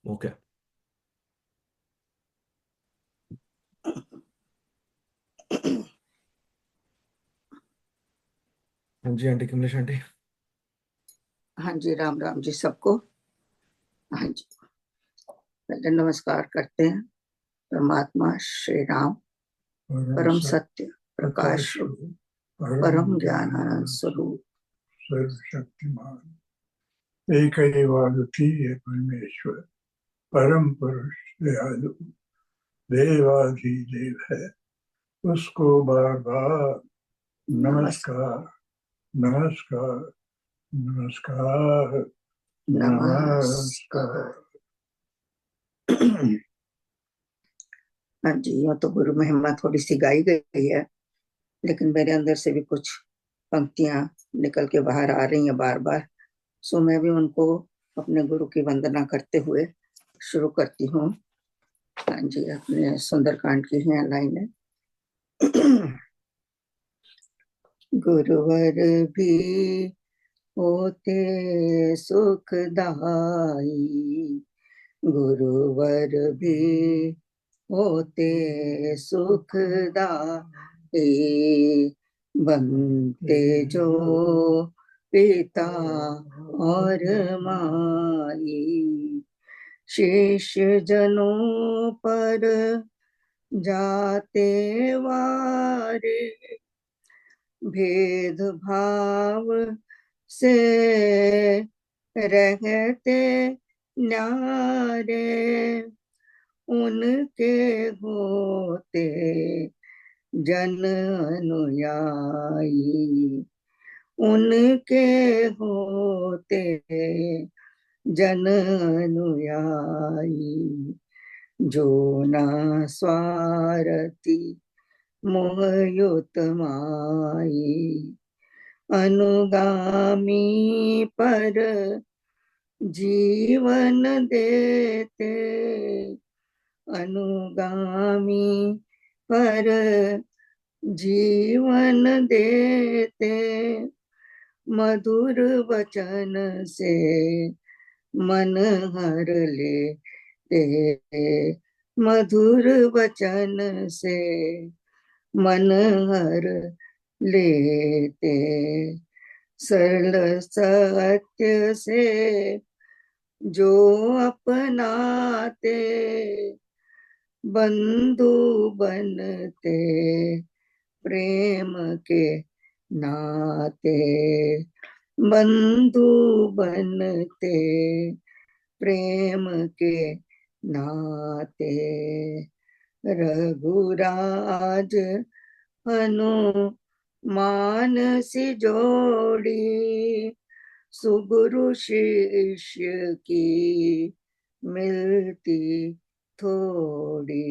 Okay. हाँ जी aunty, Kamlesh aunty. हाँ जी, राम राम जी सबको। हाँ जी, पहले नमस्कार करते हैं परमात्मा श्री राम, परम सत्य प्रकाश रूप, परम ज्ञान आनंद स्वरूप, सर्वशक्तिमान एक अद्वितीय परमेश्वर, परम पुरुष दयालु देवाधिदेव है, उसको बार बार नमस्कार नमस्कार नमस्कार नमस्कार। हाँ जी, यूँ तो गुरु महिमा थोड़ी सी गाई गई है, लेकिन मेरे अंदर से भी कुछ पंक्तियां निकल के बाहर आ रही हैं बार बार। सो मैं भी उनको अपने गुरु की वंदना करते हुए शुरू करती हूँ। हाँ जी, अपने सुंदरकांड की है लाइनें। गुरुवर भी होते सुखदाई, गुरुवर भी होते सुखदाई, बनते जो पिता और माई, शिष्य जनों पर जाते वारे, भेद भाव से रहते न्यारे, उनके होते जन अनुयायी, उनके होते जन अनुयायी, जो ना स्वार्थी मोहयुत माई, अनुगामी पर जीवन देते, अनुगामी पर जीवन देते, मधुर वचन से मन हर लेते, मधुर वचन से मन हर लेते, सरल सत्य से जो अपनाते, बंधु बनते प्रेम के नाते, बंधु बनते प्रेम के नाते, रघुराज हनुमान सी जोड़ी, सुगुरु शिष्य की मिलती थोड़ी,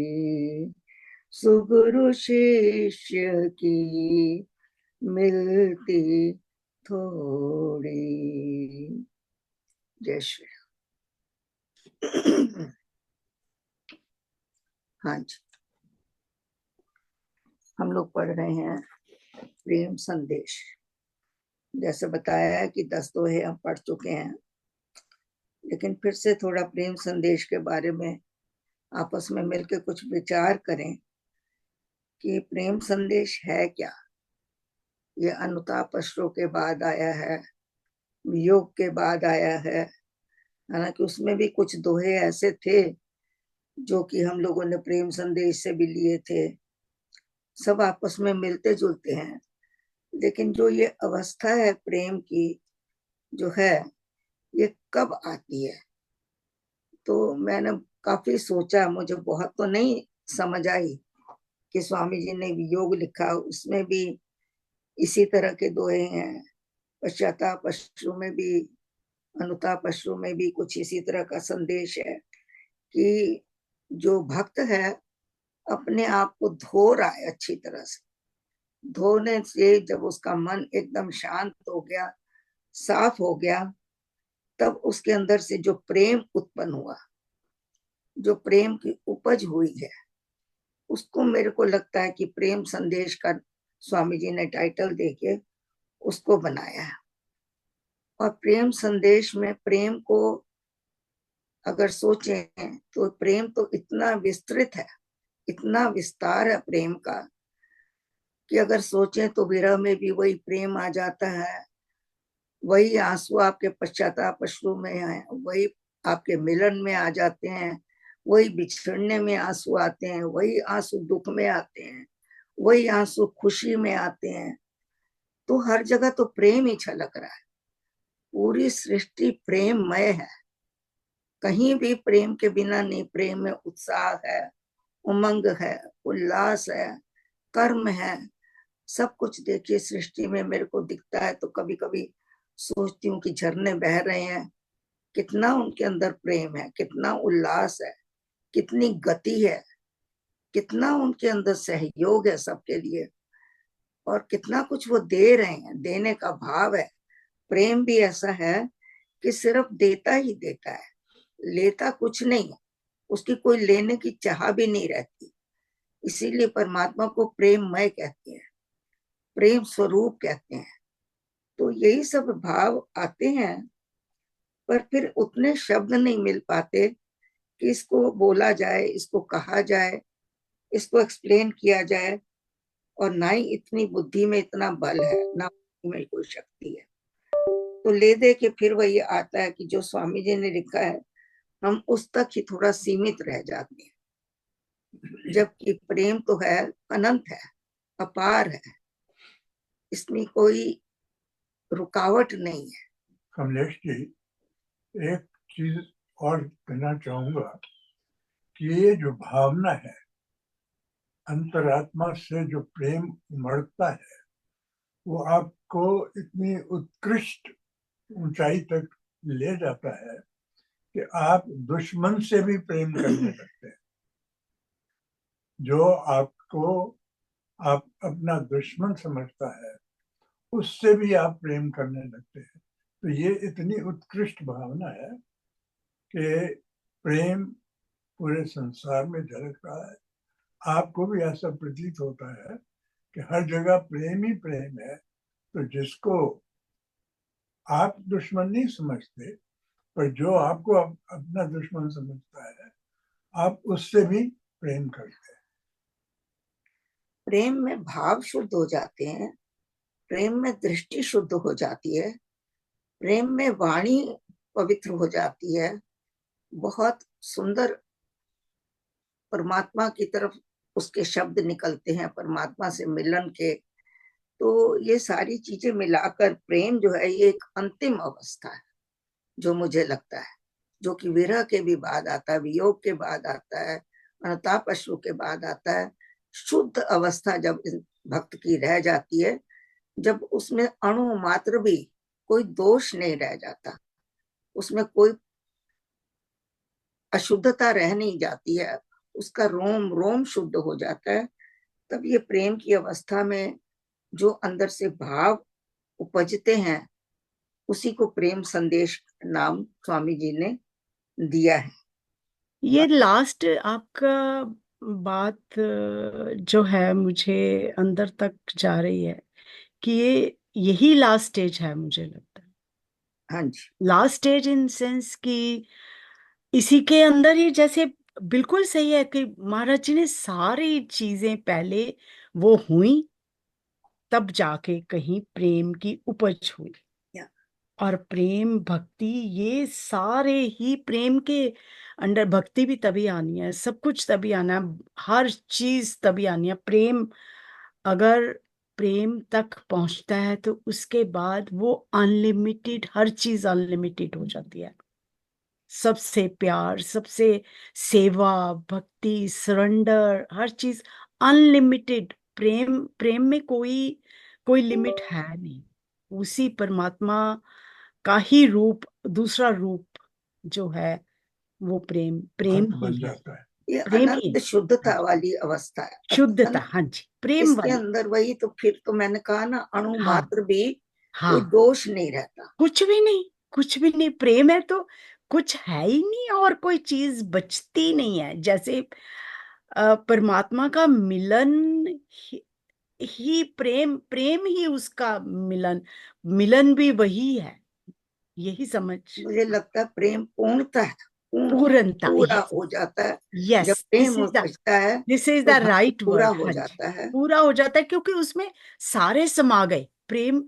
सुगुरु शिष्य की मिलती थोड़ी। जय श्री राम। हाँ जी, हम लोग पढ़ रहे हैं प्रेम संदेश। जैसे बताया है कि 10 दोहे हम पढ़ चुके हैं, लेकिन फिर से थोड़ा प्रेम संदेश के बारे में आपस में मिलकर कुछ विचार करें कि प्रेम संदेश है क्या। ये अनुताप अश्रु के बाद आया है, योग के बाद आया है। हालांकि उसमें भी कुछ दोहे ऐसे थे जो कि हम लोगों ने प्रेम संदेश से भी लिए थे। सब आपस में मिलते जुलते हैं, लेकिन जो ये अवस्था है प्रेम की जो है, ये कब आती है। तो मैंने काफी सोचा, मुझे बहुत तो नहीं समझ आई कि स्वामी जी ने योग लिखा, उसमें भी इसी तरह के दोहे हैं। पश्चाताप अश्रु में भी, अनुताप अश्रु में भी कुछ इसी तरह का संदेश है कि जो भक्त है अपने आप को धो रहा है अच्छी तरह से। धोने से जब उसका मन एकदम शांत हो गया, साफ हो गया, तब उसके अंदर से जो प्रेम उत्पन्न हुआ, जो प्रेम की उपज हुई है, उसको मेरे को लगता है कि प्रेम संदेश का स्वामी जी ने टाइटल देके उसको बनाया है। और प्रेम संदेश में प्रेम को अगर सोचें तो प्रेम तो इतना विस्तृत है, इतना विस्तार है प्रेम का, कि अगर सोचें तो विरह में भी वही प्रेम आ जाता है, वही आंसू आपके पश्चाताप अश्रु में है, वही आपके मिलन में आ जाते हैं, वही बिछड़ने में आंसू आते हैं, वही आंसू दुख में आते हैं, वही आंसू खुशी में आते हैं। तो हर जगह तो प्रेम ही छलक रहा है, पूरी सृष्टि प्रेममय है, कहीं भी प्रेम के बिना नहीं। प्रेम में उत्साह है, उमंग है, उल्लास है, कर्म है, सब कुछ देखिए सृष्टि में मेरे को दिखता है। तो कभी कभी सोचती हूँ कि झरने बह रहे हैं, कितना उनके अंदर प्रेम है, कितना उल्लास है, कितनी गति है, कितना उनके अंदर सहयोग है सबके लिए, और कितना कुछ वो दे रहे हैं, देने का भाव है। प्रेम भी ऐसा है कि सिर्फ देता ही देता है, लेता कुछ नहीं है, उसकी कोई लेने की चाह भी नहीं रहती। इसीलिए परमात्मा को प्रेममय कहते हैं, प्रेम स्वरूप कहते हैं। तो यही सब भाव आते हैं, पर फिर उतने शब्द नहीं मिल पाते कि इसको बोला जाए, इसको कहा जाए, इसको एक्सप्लेन किया जाए। और ना ही इतनी बुद्धि में इतना बल है, ना में कोई शक्ति है। तो ले दे के फिर वही आता है कि जो स्वामी जी ने लिखा है, हम उस तक ही थोड़ा सीमित रह जाते हैं, जबकि प्रेम तो है, अनंत है, अपार है, इसमें कोई रुकावट नहीं है। कमलेश जी, एक चीज और कहना चाहूंगा कि ये जो भावना है, अंतरात्मा से जो प्रेम उमड़ता है, वो आपको इतनी उत्कृष्ट ऊंचाई तक ले जाता है कि आप दुश्मन से भी प्रेम करने लगते हैं। जो आपको आप अपना दुश्मन समझता है, उससे भी आप प्रेम करने लगते हैं। तो ये इतनी उत्कृष्ट भावना है कि प्रेम पूरे संसार में झलक रहा है। आपको भी ऐसा प्रतीत होता है कि हर जगह प्रेम ही प्रेम है। तो जिसको आप दुश्मन नहीं समझते, पर जो आपको अपना दुश्मन समझता है, आप उससे भी प्रेम करते हैं। प्रेम में भाव शुद्ध हो जाते हैं, प्रेम में दृष्टि शुद्ध हो जाती है, प्रेम में वाणी पवित्र हो जाती है। बहुत सुंदर परमात्मा की तरफ उसके शब्द निकलते हैं, परमात्मा से मिलन के। तो ये सारी चीजें मिलाकर प्रेम जो है, ये एक अंतिम अवस्था है, जो मुझे लगता है, जो कि विरह के भी बाद आता है, वियोग के बाद आता है, अनुताप अश्रु के बाद आता है। शुद्ध अवस्था जब भक्त की रह जाती है, जब उसमें अणु मात्र भी कोई दोष नहीं रह जाता, उसमें कोई अशुद्धता रह नहीं जाती है, उसका रोम रोम शुद्ध हो जाता है। तब ये प्रेम की अवस्था में जो अंदर से भाव उपजते हैं, उसी को प्रेम संदेश नाम स्वामी जी ने दिया है। ये लास्ट आपका बात जो है मुझे अंदर तक जा रही है कि ये यही लास्ट स्टेज है, मुझे लगता है। हाँ जी, लास्ट स्टेज इन सेंस कि इसी के अंदर ही, जैसे बिल्कुल सही है कि महाराज जी ने सारी चीजें पहले वो हुई, तब जाके कहीं प्रेम की उपज हुई। या। और प्रेम भक्ति, ये सारे ही प्रेम के अंडर, भक्ति भी तभी आनी है, सब कुछ तभी आना है, हर चीज तभी आनी है। प्रेम अगर प्रेम तक पहुंचता है तो उसके बाद वो अनलिमिटेड, हर चीज अनलिमिटेड हो जाती है। सबसे प्यार, सबसे सेवा, भक्ति, सरेंडर, हर चीज अनलिमिटेड। प्रेम में कोई कोई लिमिट है नहीं। उसी परमात्मा का ही रूप, दूसरा रूप जो है वो प्रेम प्रेम भक्त ही बन है, जाता है। ये प्रेम ही अनंत है। शुद्धता वाली अवस्था है। शुद्धता, हाँ जी, प्रेम इसके वाली। अंदर वही तो, फिर तो मैंने कहा ना, अणु हाँ मात्र भी कोई हाँ, दोष नहीं रहता। कुछ भी नहीं, कुछ भी नहीं। प्रेम है तो कुछ है ही नहीं, और कोई चीज बचती नहीं है। जैसे परमात्मा का मिलन ही प्रेम, प्रेम ही उसका मिलन, मिलन भी वही है। यही समझ। मुझे लगता है प्रेम पूर्णता है, पूर्णता, पूरा yes, हो जाता है। yes, जब प्रेम बचता है this is तो the भक्ति right पूरा word, हो हाँ जी, जाता है। पूरा हो जाता है, क्योंकि उसमें सारे समा गए प्रेम।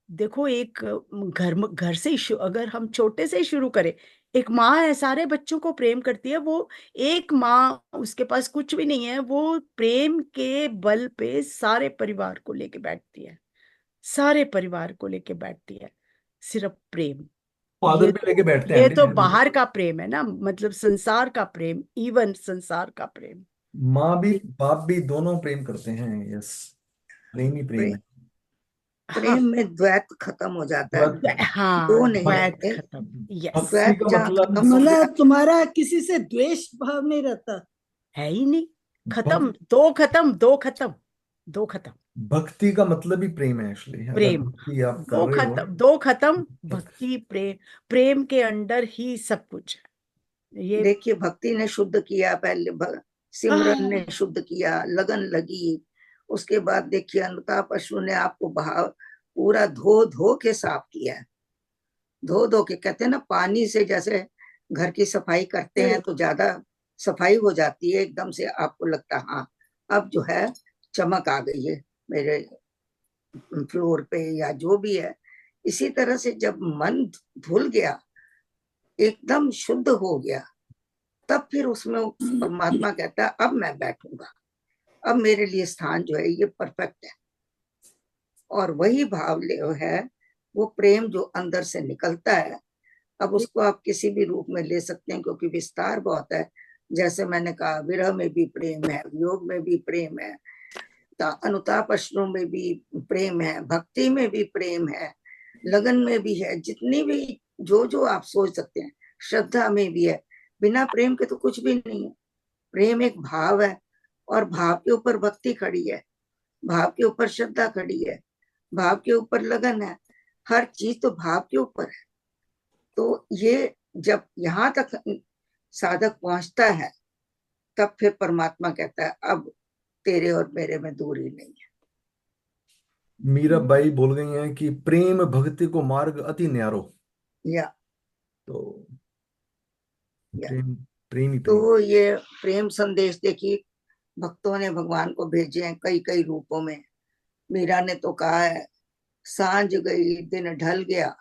देखो, एक घर से ही अगर हम छोटे से ही शुरू करें, एक माँ है, सारे बच्चों को प्रेम करती है। वो एक माँ, उसके पास कुछ भी नहीं है, वो प्रेम के बल पे सारे परिवार को लेके बैठती है, सारे परिवार को लेके बैठती है, सिर्फ प्रेम। फादर भी लेके बैठते हैं ये आंटी, तो मैं बाहर भी। का प्रेम है ना, मतलब संसार का प्रेम, इवन संसार का प्रेम। माँ भी बाप भी दोनों प्रेम करते हैं। यस, प्रेम ही प्रेम प्रेम, है। हाँ, प्रेम में द्वैत खत्म हो जाता है, हाँ, दो नहीं द्वैत रहते। खत्म, यस, भक्ति द्वैत का जहाँ मतलब खत्म हो गया, मतलब तुम्हारा किसी से द्वेष भाव नहीं रहता। है ही नहीं, खत्म, भक्ति, दो खत्म, दो खत्म, दो खत्म, भक्ति का मतलब ही प्रेम है एक्चुअली। अगर प्रेम, भक्ति आप कर दो रहे हो, खत्म, दो खत्म, भक्ति, प्रेम, प्रेम के अंदर ही सब कुछ है ये। देखिए भक्ति ने शुद्ध किया, पहले सिमरन ने शुद्ध किया, लगन लगी, उसके बाद देखिए अनुताप अश्रु ने आपको भाव पूरा धो धो के साफ किया है। धो धो के, कहते हैं ना पानी से जैसे घर की सफाई करते हैं तो ज्यादा सफाई हो जाती है, एकदम से आपको लगता है हाँ अब जो है चमक आ गई है मेरे फ्लोर पे या जो भी है। इसी तरह से जब मन धुल गया, एकदम शुद्ध हो गया, तब फिर उसमें परमात्मा कहता है अब मैं बैठूंगा, अब मेरे लिए स्थान जो है ये परफेक्ट है। और वही भाव ले है वो प्रेम जो अंदर से निकलता है। अब उसको आप किसी भी रूप में ले सकते हैं, क्योंकि विस्तार बहुत है। जैसे मैंने कहा, विरह में भी प्रेम है, वियोग में भी प्रेम है, अनुताप अश्रु में भी प्रेम है, भक्ति में भी प्रेम है, लगन में भी है, जितनी भी जो जो आप सोच सकते हैं, श्रद्धा में भी है। बिना प्रेम के तो कुछ भी नहीं है। प्रेम एक भाव है, और भाव के ऊपर भक्ति खड़ी है, भाव के ऊपर श्रद्धा खड़ी है, भाव के ऊपर लगन है, हर चीज तो भाव के ऊपर है। तो ये जब यहाँ तक साधक पहुंचता है, तब फिर परमात्मा कहता है अब तेरे और मेरे में दूरी नहीं है। मीराबाई बोल गई हैं कि प्रेम भक्ति को मार्ग अति न्यारो। या तो या प्रेम, प्रेम ही प्रेम। तो ये प्रेम संदेश देखिए, भक्तों ने भगवान को भेजे हैं कई कई रूपों में। मीरा ने तो कहा है, सांझ गई दिन ढल गया,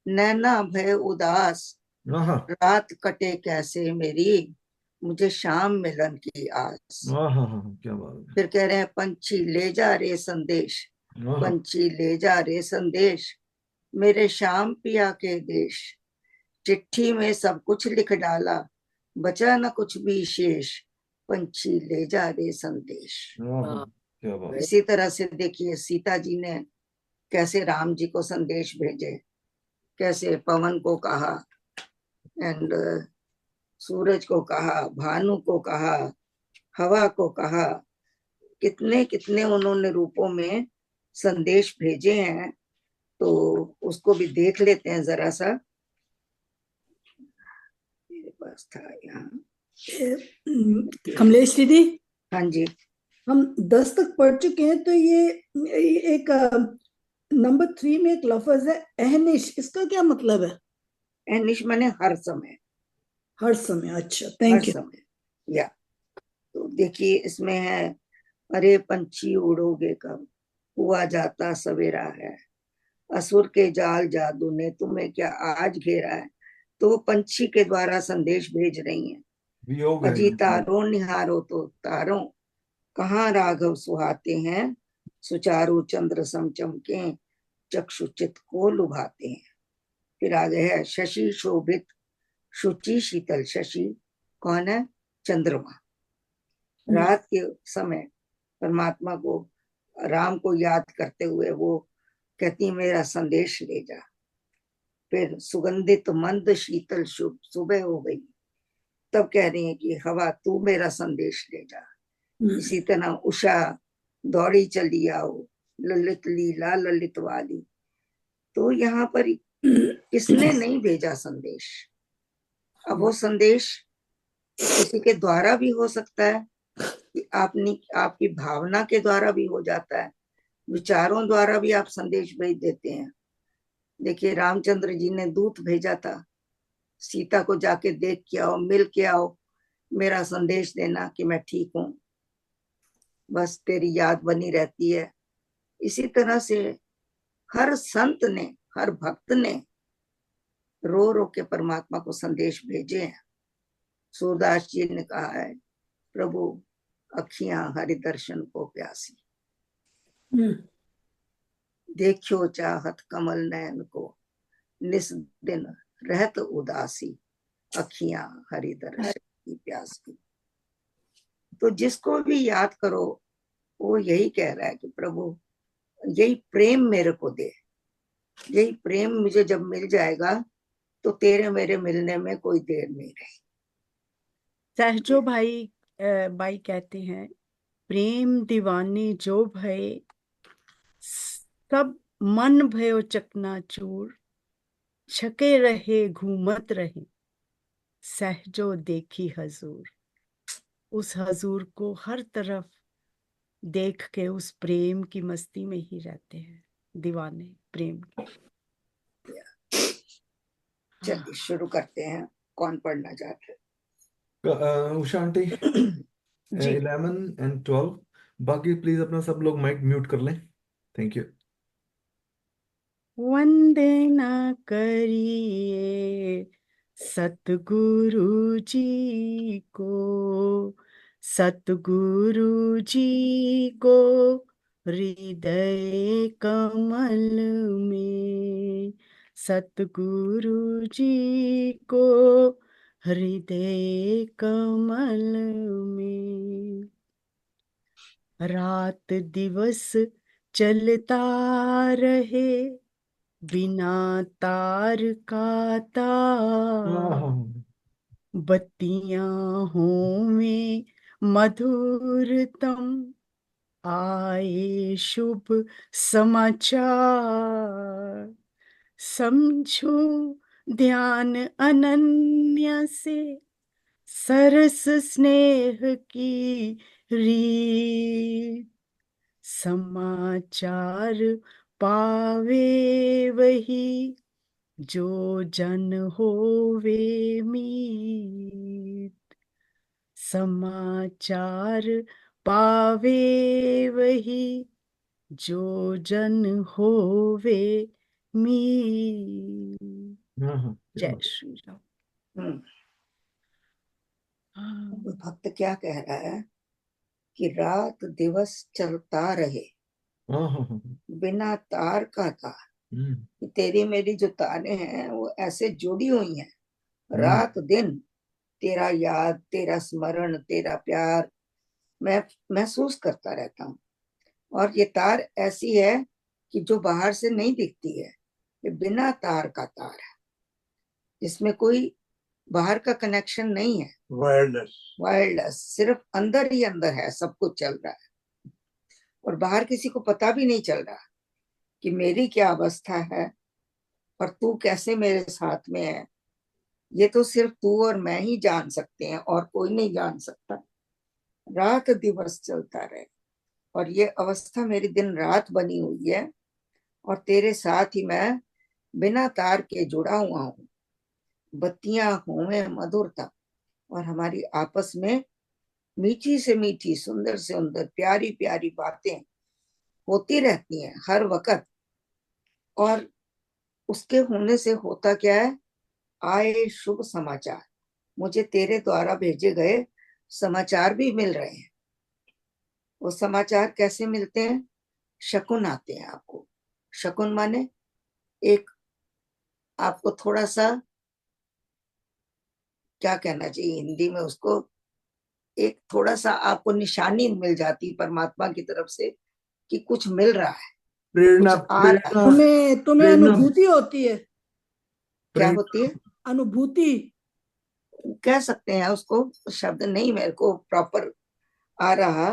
नैना भय उदास, हाँ रात कटे कैसे मेरी, मुझे शाम मिलन की आस। हाँ हाँ हाँ, क्या बात है। फिर कह रहे हैं, पंछी ले जा रे संदेश, हाँ, पंछी ले जा रे संदेश, मेरे श्याम पिया के देश, चिट्ठी में सब कुछ लिख डाला, बचा न कुछ भी शेष, पंछी ले जा रे संदेश। हाँ, क्या बात है। इसी तरह से देखिए सीता जी ने कैसे राम जी को संदेश भेजे, कैसे पवन को कहा, एंड सूरज को कहा, भानु को कहा, हवा को कहा, कितने कितने उन्होंने रूपों में संदेश भेजे हैं। तो उसको भी देख लेते हैं जरा सा, मेरे पास था यहाँ। कमलेश दीदी, हाँ जी, हम 10 तक पढ़ चुके हैं, तो ये एक नंबर 3 में एक लफ्ज है अहनिश, इसका क्या मतलब है? अहनिश माने हर समय, हर समय। अच्छा, हर थैंक यू। समय। या तो देखिए इसमें है, अरे पंछी उड़ोगे कब, हुआ जाता सवेरा है, असुर के जाल जादू ने तुम्हें क्या आज घेरा है। तो वो पंछी के द्वारा संदेश भेज रही हैं, वियोग है। अजी तारो निहारो तो तारो, कहाँ राघव सुहाते हैं, सुचारू चंद्र सम चमके, चक्षुचित को लुभाते हैं। फिर आगे है, शशि शोभित शुचि शीतल शशि, कौन है? चंद्रमा। रात के समय परमात्मा को, राम को याद करते हुए वो कहती मेरा संदेश ले जा। फिर सुगंधित मंद शीतल शुभ सुबह हो गई, तब कह रही है कि हवा तू मेरा संदेश ले जा। इसी तरह उषा दौड़ी चली आओ, ललित लीला ललित वाली। तो यहाँ पर किसने नहीं भेजा संदेश? अब वो संदेश किसी के द्वारा भी हो सकता है, कि आपकी भावना के द्वारा भी हो जाता है, विचारों द्वारा भी आप संदेश भेज देते हैं। देखिए रामचंद्र जी ने दूत भेजा था, सीता को जाके देख के आओ, मिल के आओ, मेरा संदेश देना कि मैं ठीक हूं, बस तेरी याद बनी रहती है। इसी तरह से हर संत ने, हर भक्त ने रो रो के परमात्मा को संदेश भेजे हैं। सूरदास जी ने कहा है, प्रभु अखियां हरि दर्शन को प्यासी, देखियो चाहत कमल नयन को, निस दिन रहत उदासी, अखियां हरि दर्शन की प्यासी। तो जिसको भी याद करो वो यही कह रहा है कि प्रभु यही प्रेम मेरे को दे, यही प्रेम मुझे जब मिल जाएगा तो तेरे मेरे मिलने में कोई देर नहीं रही। सहजो बाई कहते हैं, प्रेम दीवाने जो भये, सब मन भयो चकनाचूर, छके रहे घूमत रहे, सहजो देखी हजूर। उस हजूर को हर तरफ देख के उस प्रेम की मस्ती में ही रहते हैं, दीवाने प्रेम के। चलिए शुरू करते हैं, कौन पढ़ना चाहते हैं? उषा आंटी, जी 11 and 12, बाकी प्लीज अपना सब लोग माइक म्यूट कर लें। Thank you. वंदना करिए सतगुरु जी को, सतगुरु जी को हृदय कमल में, सतगुरु जी को हृदय कमल में। रात दिवस चलता रहे, बिना तार का तार, बत्तियां हों मधुरतम, आए शुभ समाचार, समझो ध्यान अनन्य से, सरस स्नेह की रीत, समाचार पावे वही, जो जन होवे मीत, समाचार पावे वही, जो जन होवे मीत। जय श्री राम। भक्त क्या कह रहा है कि रात दिवस चलता रहे, बिना तार का तार। तेरी मेरी जो तारें हैं वो ऐसे जुड़ी हुई हैं, रात दिन तेरा याद, तेरा स्मरण, तेरा प्यार मैं महसूस करता रहता हूँ। और ये तार ऐसी है कि जो बाहर से नहीं दिखती है, ये बिना तार का तार है, इसमें कोई बाहर का कनेक्शन नहीं है, वायरलेस सिर्फ अंदर ही अंदर है, सब कुछ चल रहा है। और बाहर किसी को पता भी नहीं चल रहा कि मेरी क्या अवस्था है और तू कैसे मेरे साथ में है। ये तो सिर्फ तू और मैं ही जान सकते हैं, और कोई नहीं जान सकता। रात दिवस चलता रहे, और ये अवस्था मेरी दिन रात बनी हुई है, और तेरे साथ ही मैं बिना तार के जुड़ा हुआ हूँ। बत्तियां हों मधुरता, और हमारी आपस में मीठी से मीठी, सुंदर से सुंदर, प्यारी प्यारी बातें होती रहती हैं हर वक्त। और उसके होने से होता क्या है, आए शुभ समाचार, मुझे तेरे द्वारा भेजे गए समाचार भी मिल रहे हैं। वो समाचार कैसे मिलते हैं? शकुन आते हैं आपको। शकुन माने एक, आपको थोड़ा सा क्या कहना चाहिए हिंदी में उसको, एक थोड़ा सा आपको निशानी मिल जाती परमात्मा की तरफ से कि कुछ मिल रहा है, प्रेरणा, कुछ आ रहा है। तुम्हें प्रेरणा। अनुभूति होती है। क्या होती है? अनुभूति कह सकते हैं उसको, शब्द नहीं मेरे को प्रॉपर आ रहा।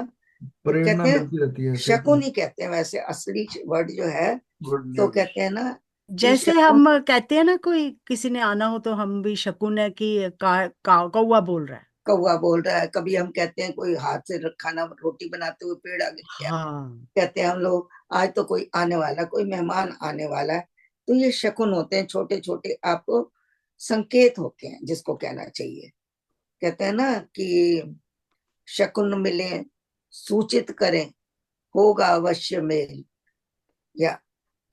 प्रेरणा कहते मिलती रहती है हैं ऐसे। शकुन ही कहते हैं वैसे असली वर्ड जो है, तो कहते हैं ना कि जैसे शकुन। हम कहते हैं ना, कोई किसी ने आना हो तो हम भी शकुन है कि कौवा बोल रहा है। कौवा बोल रहा है। कभी हम कहते हैं कोई हाथ से खाना रोटी बनाते हुए पेड़ आ गया, हाँ, कहते हैं हम लोग आज तो कोई आने वाला, कोई मेहमान आने वाला है। तो ये शकुन होते हैं, छोटे छोटे आपको संकेत होते हैं, जिसको कहना चाहिए। कहते हैं ना कि शकुन मिले सूचित करें, होगा अवश्य मेल, या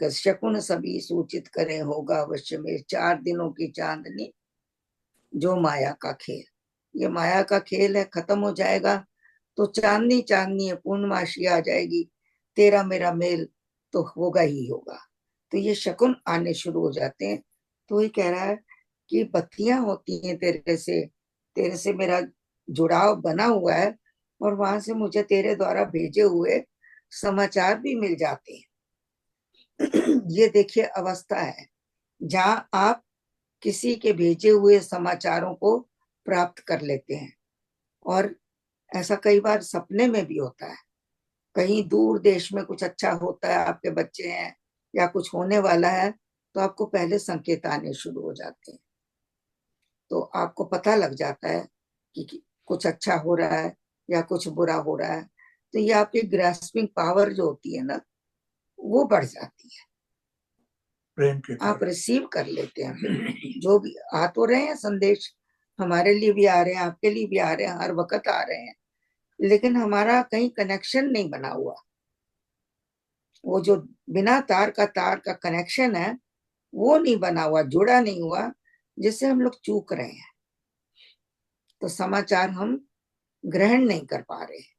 शकुन सभी सूचित करें, होगा अवश्य मेल। 4 दिनों की चांदनी जो माया का खेल, ये माया का खेल है, खत्म हो जाएगा तो चांदनी चांदनी है, पूर्णमासी आ जाएगी, तेरा मेरा मेल तो होगा ही होगा। तो ये शकुन आने शुरू हो जाते हैं। तो ये कह रहा है कि बत्तियां होती हैं तेरे से मेरा जुड़ाव बना हुआ है, और वहां से मुझे तेरे द्वारा भेजे हुए समाचार भी मिल जाते हैं। ये देखिए अवस्था है जहां आप किसी के भेजे हुए समाचारों को प्राप्त कर लेते हैं। और ऐसा कई बार सपने में भी होता है, कहीं दूर देश में कुछ अच्छा होता है, आपके बच्चे हैं या कुछ होने वाला है, तो आपको पहले संकेत आने शुरू हो जाते हैं। तो आपको पता लग जाता है कि कुछ अच्छा हो रहा है या कुछ बुरा हो रहा है। तो ये आपकी ग्रास्पिंग पावर जो होती है ना, वो बढ़ जाती है, प्रेम के आप कारण। रिसीव कर लेते हैं। फिर जो भी आ तो रहे हैं संदेश, हमारे लिए भी आ रहे हैं, आपके लिए भी आ रहे हैं, हर वक्त आ रहे हैं, लेकिन हमारा कहीं कनेक्शन नहीं बना हुआ। वो जो बिना तार का कनेक्शन है, वो नहीं बना हुआ, जुड़ा नहीं हुआ, जिससे हम लोग चूक रहे हैं। तो समाचार हम ग्रहण नहीं कर पा रहे हैं।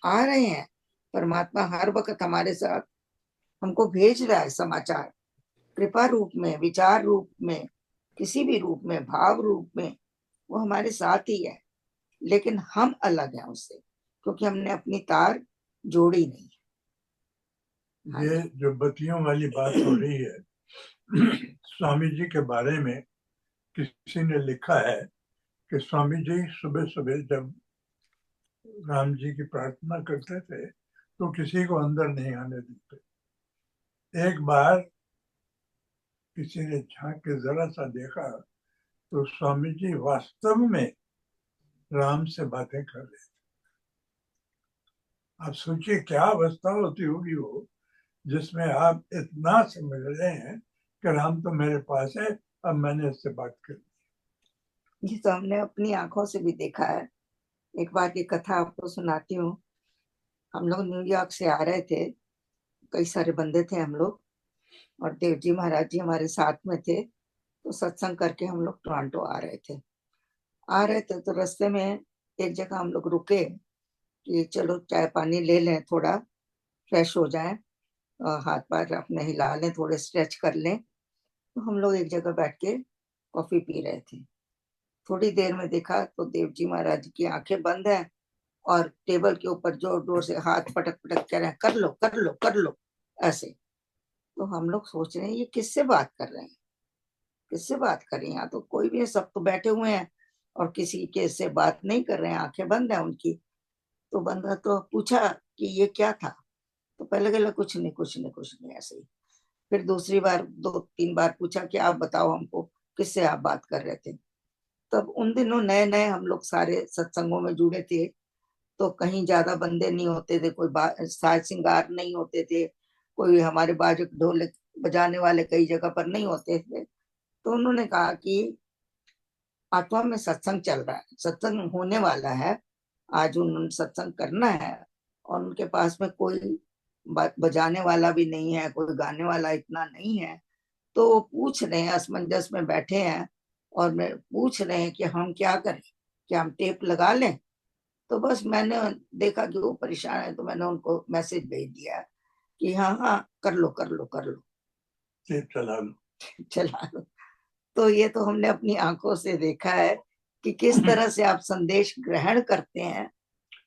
आ रहे हैं, परमात्मा हर वक्त हमारे साथ हमको भेज रहा है समाचार, कृपा रूप में, विचार रूप में, किसी भी रूप में, भाव रूप में, वो हमारे साथ ही है। लेकिन हम अलग हैं उससे, क्योंकि हमने अपनी तार जोड़ी नहीं है। हाँ ये जी। जो बत्तियों वाली बात हो रही है, स्वामी जी के बारे में किसी ने लिखा है कि स्वामी जी सुबह सुबह जब राम जी की प्रार्थना करते थे तो किसी को अंदर नहीं आने देते। एक बार किसी ने झांक के जरा सा देखा तो स्वामी जी वास्तव में राम से बातें कर रहे थे। आप सोचिए क्या अवस्था होती होगी वो, जिसमें आप इतना समझ रहे हैं कि राम तो मेरे पास है, अब मैंने इससे बात कर ली। ये तो हमने अपनी आंखों से भी देखा है। एक बार की कथा आपको सुनाती हूँ। हम लोग न्यूयॉर्क से आ रहे थे, कई सारे बंदे थे हम लोग, और देव जी महाराज जी हमारे साथ में थे। तो सत्संग करके हम लोग टोरंटो आ रहे थे। तो रास्ते में एक जगह हम लोग रुके कि चलो चाय पानी ले लें, थोड़ा फ्रेश हो जाएं, हाथ पैर अपने हिला लें, थोड़े स्ट्रेच कर लें। तो हम लोग एक जगह बैठ के कॉफी पी रहे थे। थोड़ी देर में देखा तो देव जी महाराज की आंखें बंद है, और टेबल के ऊपर जोर जोर से हाथ पटक पटक कह रहे हैं, कर लो कर लो कर लो, ऐसे। तो हम लोग सोच रहे हैं ये किससे बात कर रहे हैं, किससे बात कर रहे हैं, यहाँ तो कोई भी है, सब तो बैठे हुए हैं और किसी के से बात नहीं कर रहे हैं, आंखें बंद है उनकी। तो बंदा तो पूछा कि ये क्या था। तो पहले कहला कुछ नहीं कुछ नहीं कुछ नहीं, ऐसे ही। फिर दूसरी बार 2-3 बार पूछा कि आप बताओ हमको, किससे आप बात कर रहे थे। तब उन दिनों नए नए हम लोग सारे सत्संगों में जुड़े थे, तो कहीं ज्यादा बंदे नहीं होते थे, कोई साज श्रृंगार नहीं होते थे, कोई हमारे बाजू ढोल बजाने वाले कई जगह पर नहीं होते थे। तो उन्होंने कहा कि आत्मा में सत्संग चल रहा है, सत्संग होने वाला है, आज उन्होंने सत्संग करना है, और उनके पास में कोई बजाने वाला भी नहीं है, कोई गाने वाला इतना नहीं है। तो वो पूछ रहे हैं, असमंजस में बैठे हैं, और मैं पूछ रहे हैं कि हम क्या करें, क्या हम टेप लगा लें। तो बस मैंने देखा कि वो परेशान है, तो मैंने उनको मैसेज भेज दिया कि हाँ हाँ कर लो कर लो कर लो, टेप चला लो। चला लो। तो ये तो हमने अपनी आंखों से देखा है कि किस तरह से आप संदेश ग्रहण करते हैं,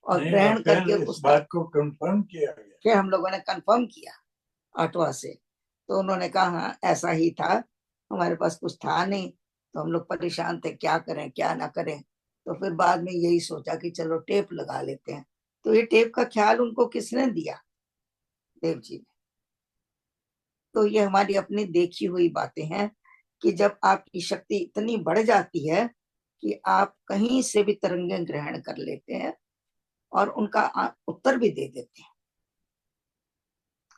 और नहीं, और ग्रहण फिर करके इस उसका बात को कंफर्म किया गया। फिर हम लोगों ने कंफर्म किया आटवा से। तो उन्होंने कहा हाँ ऐसा ही था, हमारे पास कुछ था नहीं, तो हम लोग परेशान थे क्या करें क्या ना करें। तो फिर बाद में यही सोचा कि चलो टेप लगा लेते हैं। तो ये टेप का ख्याल उनको किसने दिया, देव जी ने। तो ये हमारी अपनी देखी हुई बातें हैं कि जब आपकी शक्ति इतनी बढ़ जाती है कि आप कहीं से भी तरंगे ग्रहण कर लेते हैं और उनका उत्तर भी दे देते हैं।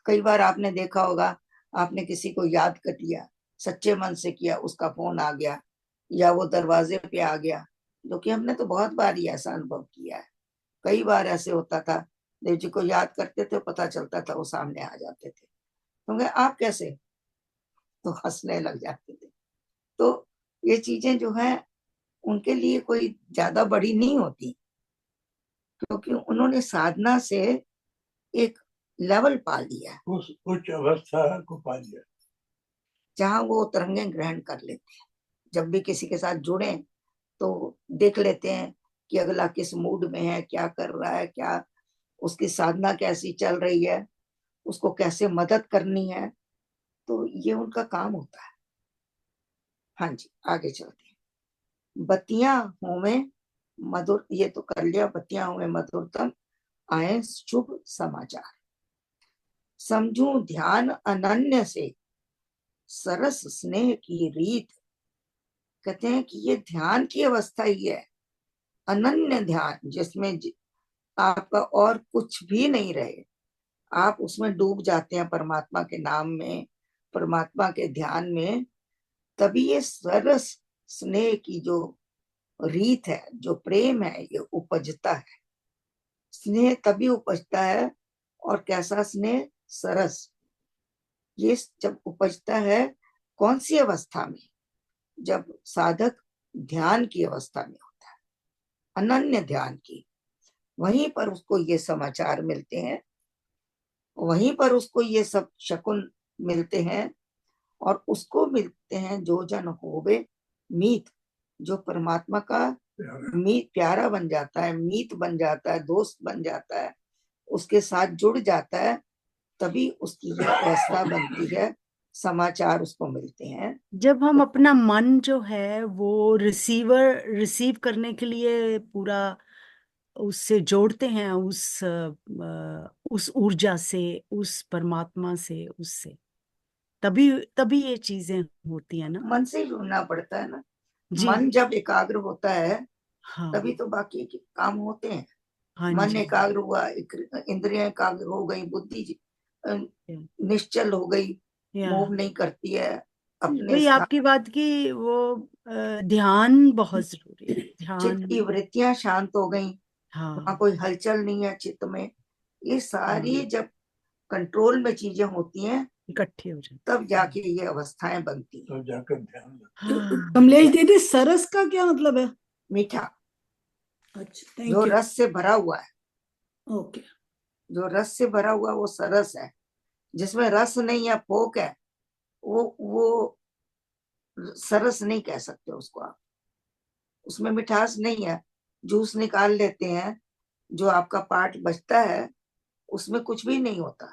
कई बार आपने देखा होगा, आपने किसी को याद कर लिया, सच्चे मन से किया, उसका फोन आ गया, या वो दरवाजे पे आ गया, जो कि हमने तो बहुत बार ही ऐसा अनुभव किया है। कई बार ऐसे होता था, देव जी को याद करते थे, पता चलता था वो सामने आ जाते थे, तो आप कैसे, तो हंसने लग जाते थे। तो ये चीजें जो है उनके लिए कोई ज्यादा बड़ी नहीं होती, क्योंकि उन्होंने साधना से एक लेवल पा लिया है उस उच्च अवस्था को पा लिया। जहां वो तरंगे ग्रहण कर लेते हैं। जब भी किसी के साथ जुड़े तो देख लेते हैं कि अगला किस मूड में है, क्या कर रहा है, क्या उसकी साधना कैसी चल रही है, उसको कैसे मदद करनी है। तो ये उनका काम होता है। हाँ जी, आगे चलते हैं। बत्तियां होवे मधुर, ये तो कर लिया, बत्तियां होवे मधुरतम, आए शुभ समाचार। समझू ध्यान अनन्य से, सरस स्नेह की रीत। कहते हैं कि ये ध्यान की अवस्था ही है, अनन्य ध्यान, जिसमें आपका और कुछ भी नहीं रहे, आप उसमें डूब जाते हैं परमात्मा के नाम में, परमात्मा के ध्यान में। तभी ये सरस स्नेह की जो रीत है, जो प्रेम है, ये उपजता है। स्नेह तभी उपजता है, और कैसा स्नेह, सरस। ये जब उपजता है कौन सी अवस्था में, जब साधक ध्यान की अवस्था में होता है, अनन्य ध्यान की। वहीं पर उसको ये समाचार मिलते हैं, वहीं पर उसको ये सब शकुन मिलते हैं, और उसको मिलते हैं जो जन होवे मीत, जो परमात्मा का मीत प्यारा बन जाता है, मीत बन जाता है, दोस्त बन जाता है, उसके साथ जुड़ जाता है। तभी उसकी यह अवस्था बनती है, समाचार उसको मिलते हैं। जब हम अपना मन जो है वो रिसीव करने के लिए पूरा उससे जोड़ते हैं, उस ऊर्जा से, उस परमात्मा से, उससे, तभी तभी ये चीजें होती है ना। मन से ही जुड़ना पड़ता है ना। जी। मन जब एकाग्र होता है हाँ। तभी तो बाकी के काम होते हैं। हाँ मन जी। एकाग्र हुआ, इंद्रियां एकाग्र हो गई, बुद्धि निश्चल हो गई, या मूव नहीं करती है अपने वही स्थान। आपकी बात की, वो ध्यान बहुत जरूरी है, चित्त ध्यान। की वृत्तियां शांत हो गई, वहां हाँ। कोई हलचल नहीं है चित्त में। ये सारी जब कंट्रोल में चीजें होती हैं, इकट्ठी हो जाती। तब जाके ये अवस्थाएं बनती हैं। तो जाकर ध्यान लगता हाँ। कमलेश दीदी, सरस का क्या मतलब है? मीठा, अच्छा, जो थैंक यू। रस से भरा हुआ है, ओके। जो रस से भरा हुआ वो सरस है। जिसमें रस नहीं है, फोक है, वो सरस नहीं कह सकते उसको आप। उसमें मिठास नहीं है। जूस निकाल लेते हैं, जो आपका पार्ट बचता है उसमें कुछ भी नहीं होता,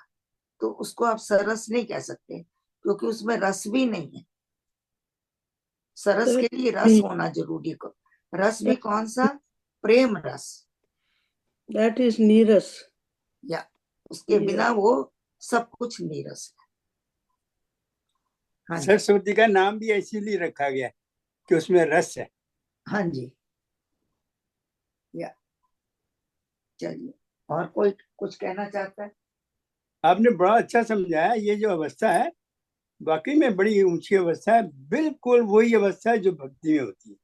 तो उसको आप सरस नहीं कह सकते, क्योंकि उसमें रस भी नहीं है। सरस के लिए रस होना जरूरी को। रस भी कौन सा, प्रेम रस, दैट इज नीरस। या उसके बिना वो सब कुछ नीरस है। हाँ जी, सरस्वती का नाम भी इसीलिए रखा गया कि उसमें रस है। हाँ जी, या चलिए, और कोई कुछ कहना चाहता है? आपने बड़ा अच्छा समझाया। ये जो अवस्था है वाकई में बड़ी ऊंची अवस्था है, बिल्कुल वही अवस्था है जो भक्ति में होती है।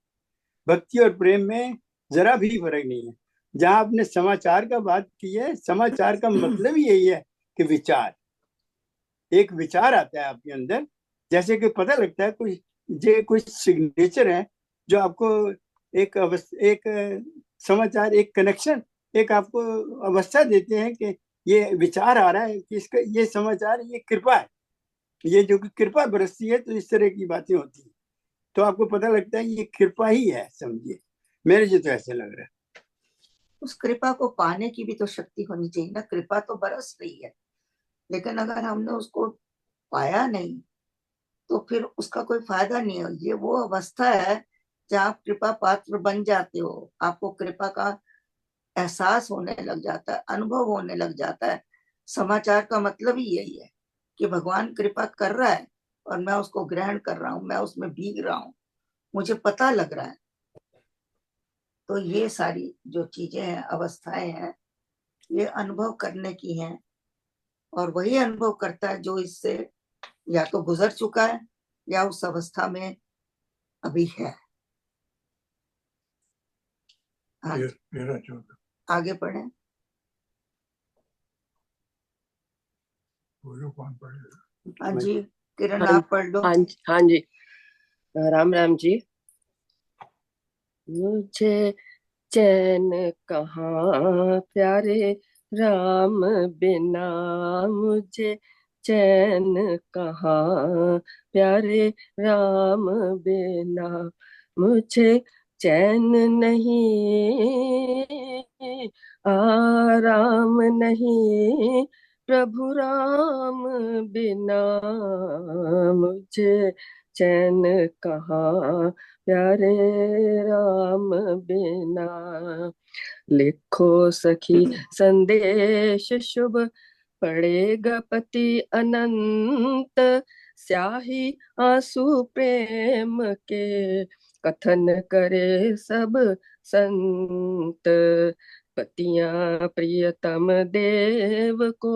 भक्ति और प्रेम में जरा भी फर्क नहीं है। जहां आपने समाचार का बात की है, समाचार का मतलब ही यही है कि विचार, एक विचार आता है आपके अंदर, जैसे कि पता लगता है कुछ सिग्नेचर है जो आपको एक समाचार, एक कनेक्शन, एक आपको अवस्था देते हैं कि ये विचार आ रहा है कि इसका ये समाचार, ये कृपा है, ये जो कि कृपा बरसती है तो इस तरह की बातें होती है। तो आपको पता लगता है ये कृपा ही है, समझिए। मेरे जो तो ऐसे लग रहा है। उस कृपा को पाने की भी तो शक्ति होनी चाहिए ना। कृपा तो बरस रही है, लेकिन अगर हमने उसको पाया नहीं तो फिर उसका कोई फायदा नहीं है। ये वो अवस्था है जहाँ आप कृपा पात्र बन जाते हो, आपको कृपा का एहसास होने लग जाता है, अनुभव होने लग जाता है। समाचार का मतलब ही यही है कि भगवान कृपा कर रहा है और मैं उसको ग्रहण कर रहा हूँ, मैं उसमें भीग रहा हूँ, मुझे पता लग रहा है। तो ये सारी जो चीजें हैं, अवस्थाएं हैं, ये अनुभव करने की हैं, और वही अनुभव करता है जो इससे या तो गुजर चुका है या उस अवस्था में अभी है। हाँ जी, 13-14 आगे पढ़े। बोलो कौन पढ़ेगा? हाँ जी, किरण हाँ आप पढ़ लो। हाँ हाँ जी। राम राम जी। मुझे चैन कहाँ प्यारे राम बिना, मुझे चैन कहाँ प्यारे राम बिना, मुझे चैन नहीं आराम नहीं प्रभु राम बिना, मुझे चैन कहाँ प्यारे राम बिना। लिखो सखी संदेश शुभ, पड़ेगा पति अनंत, स्याही आंसू प्रेम के कथन करे सब संत। पतियां प्रियतम देव को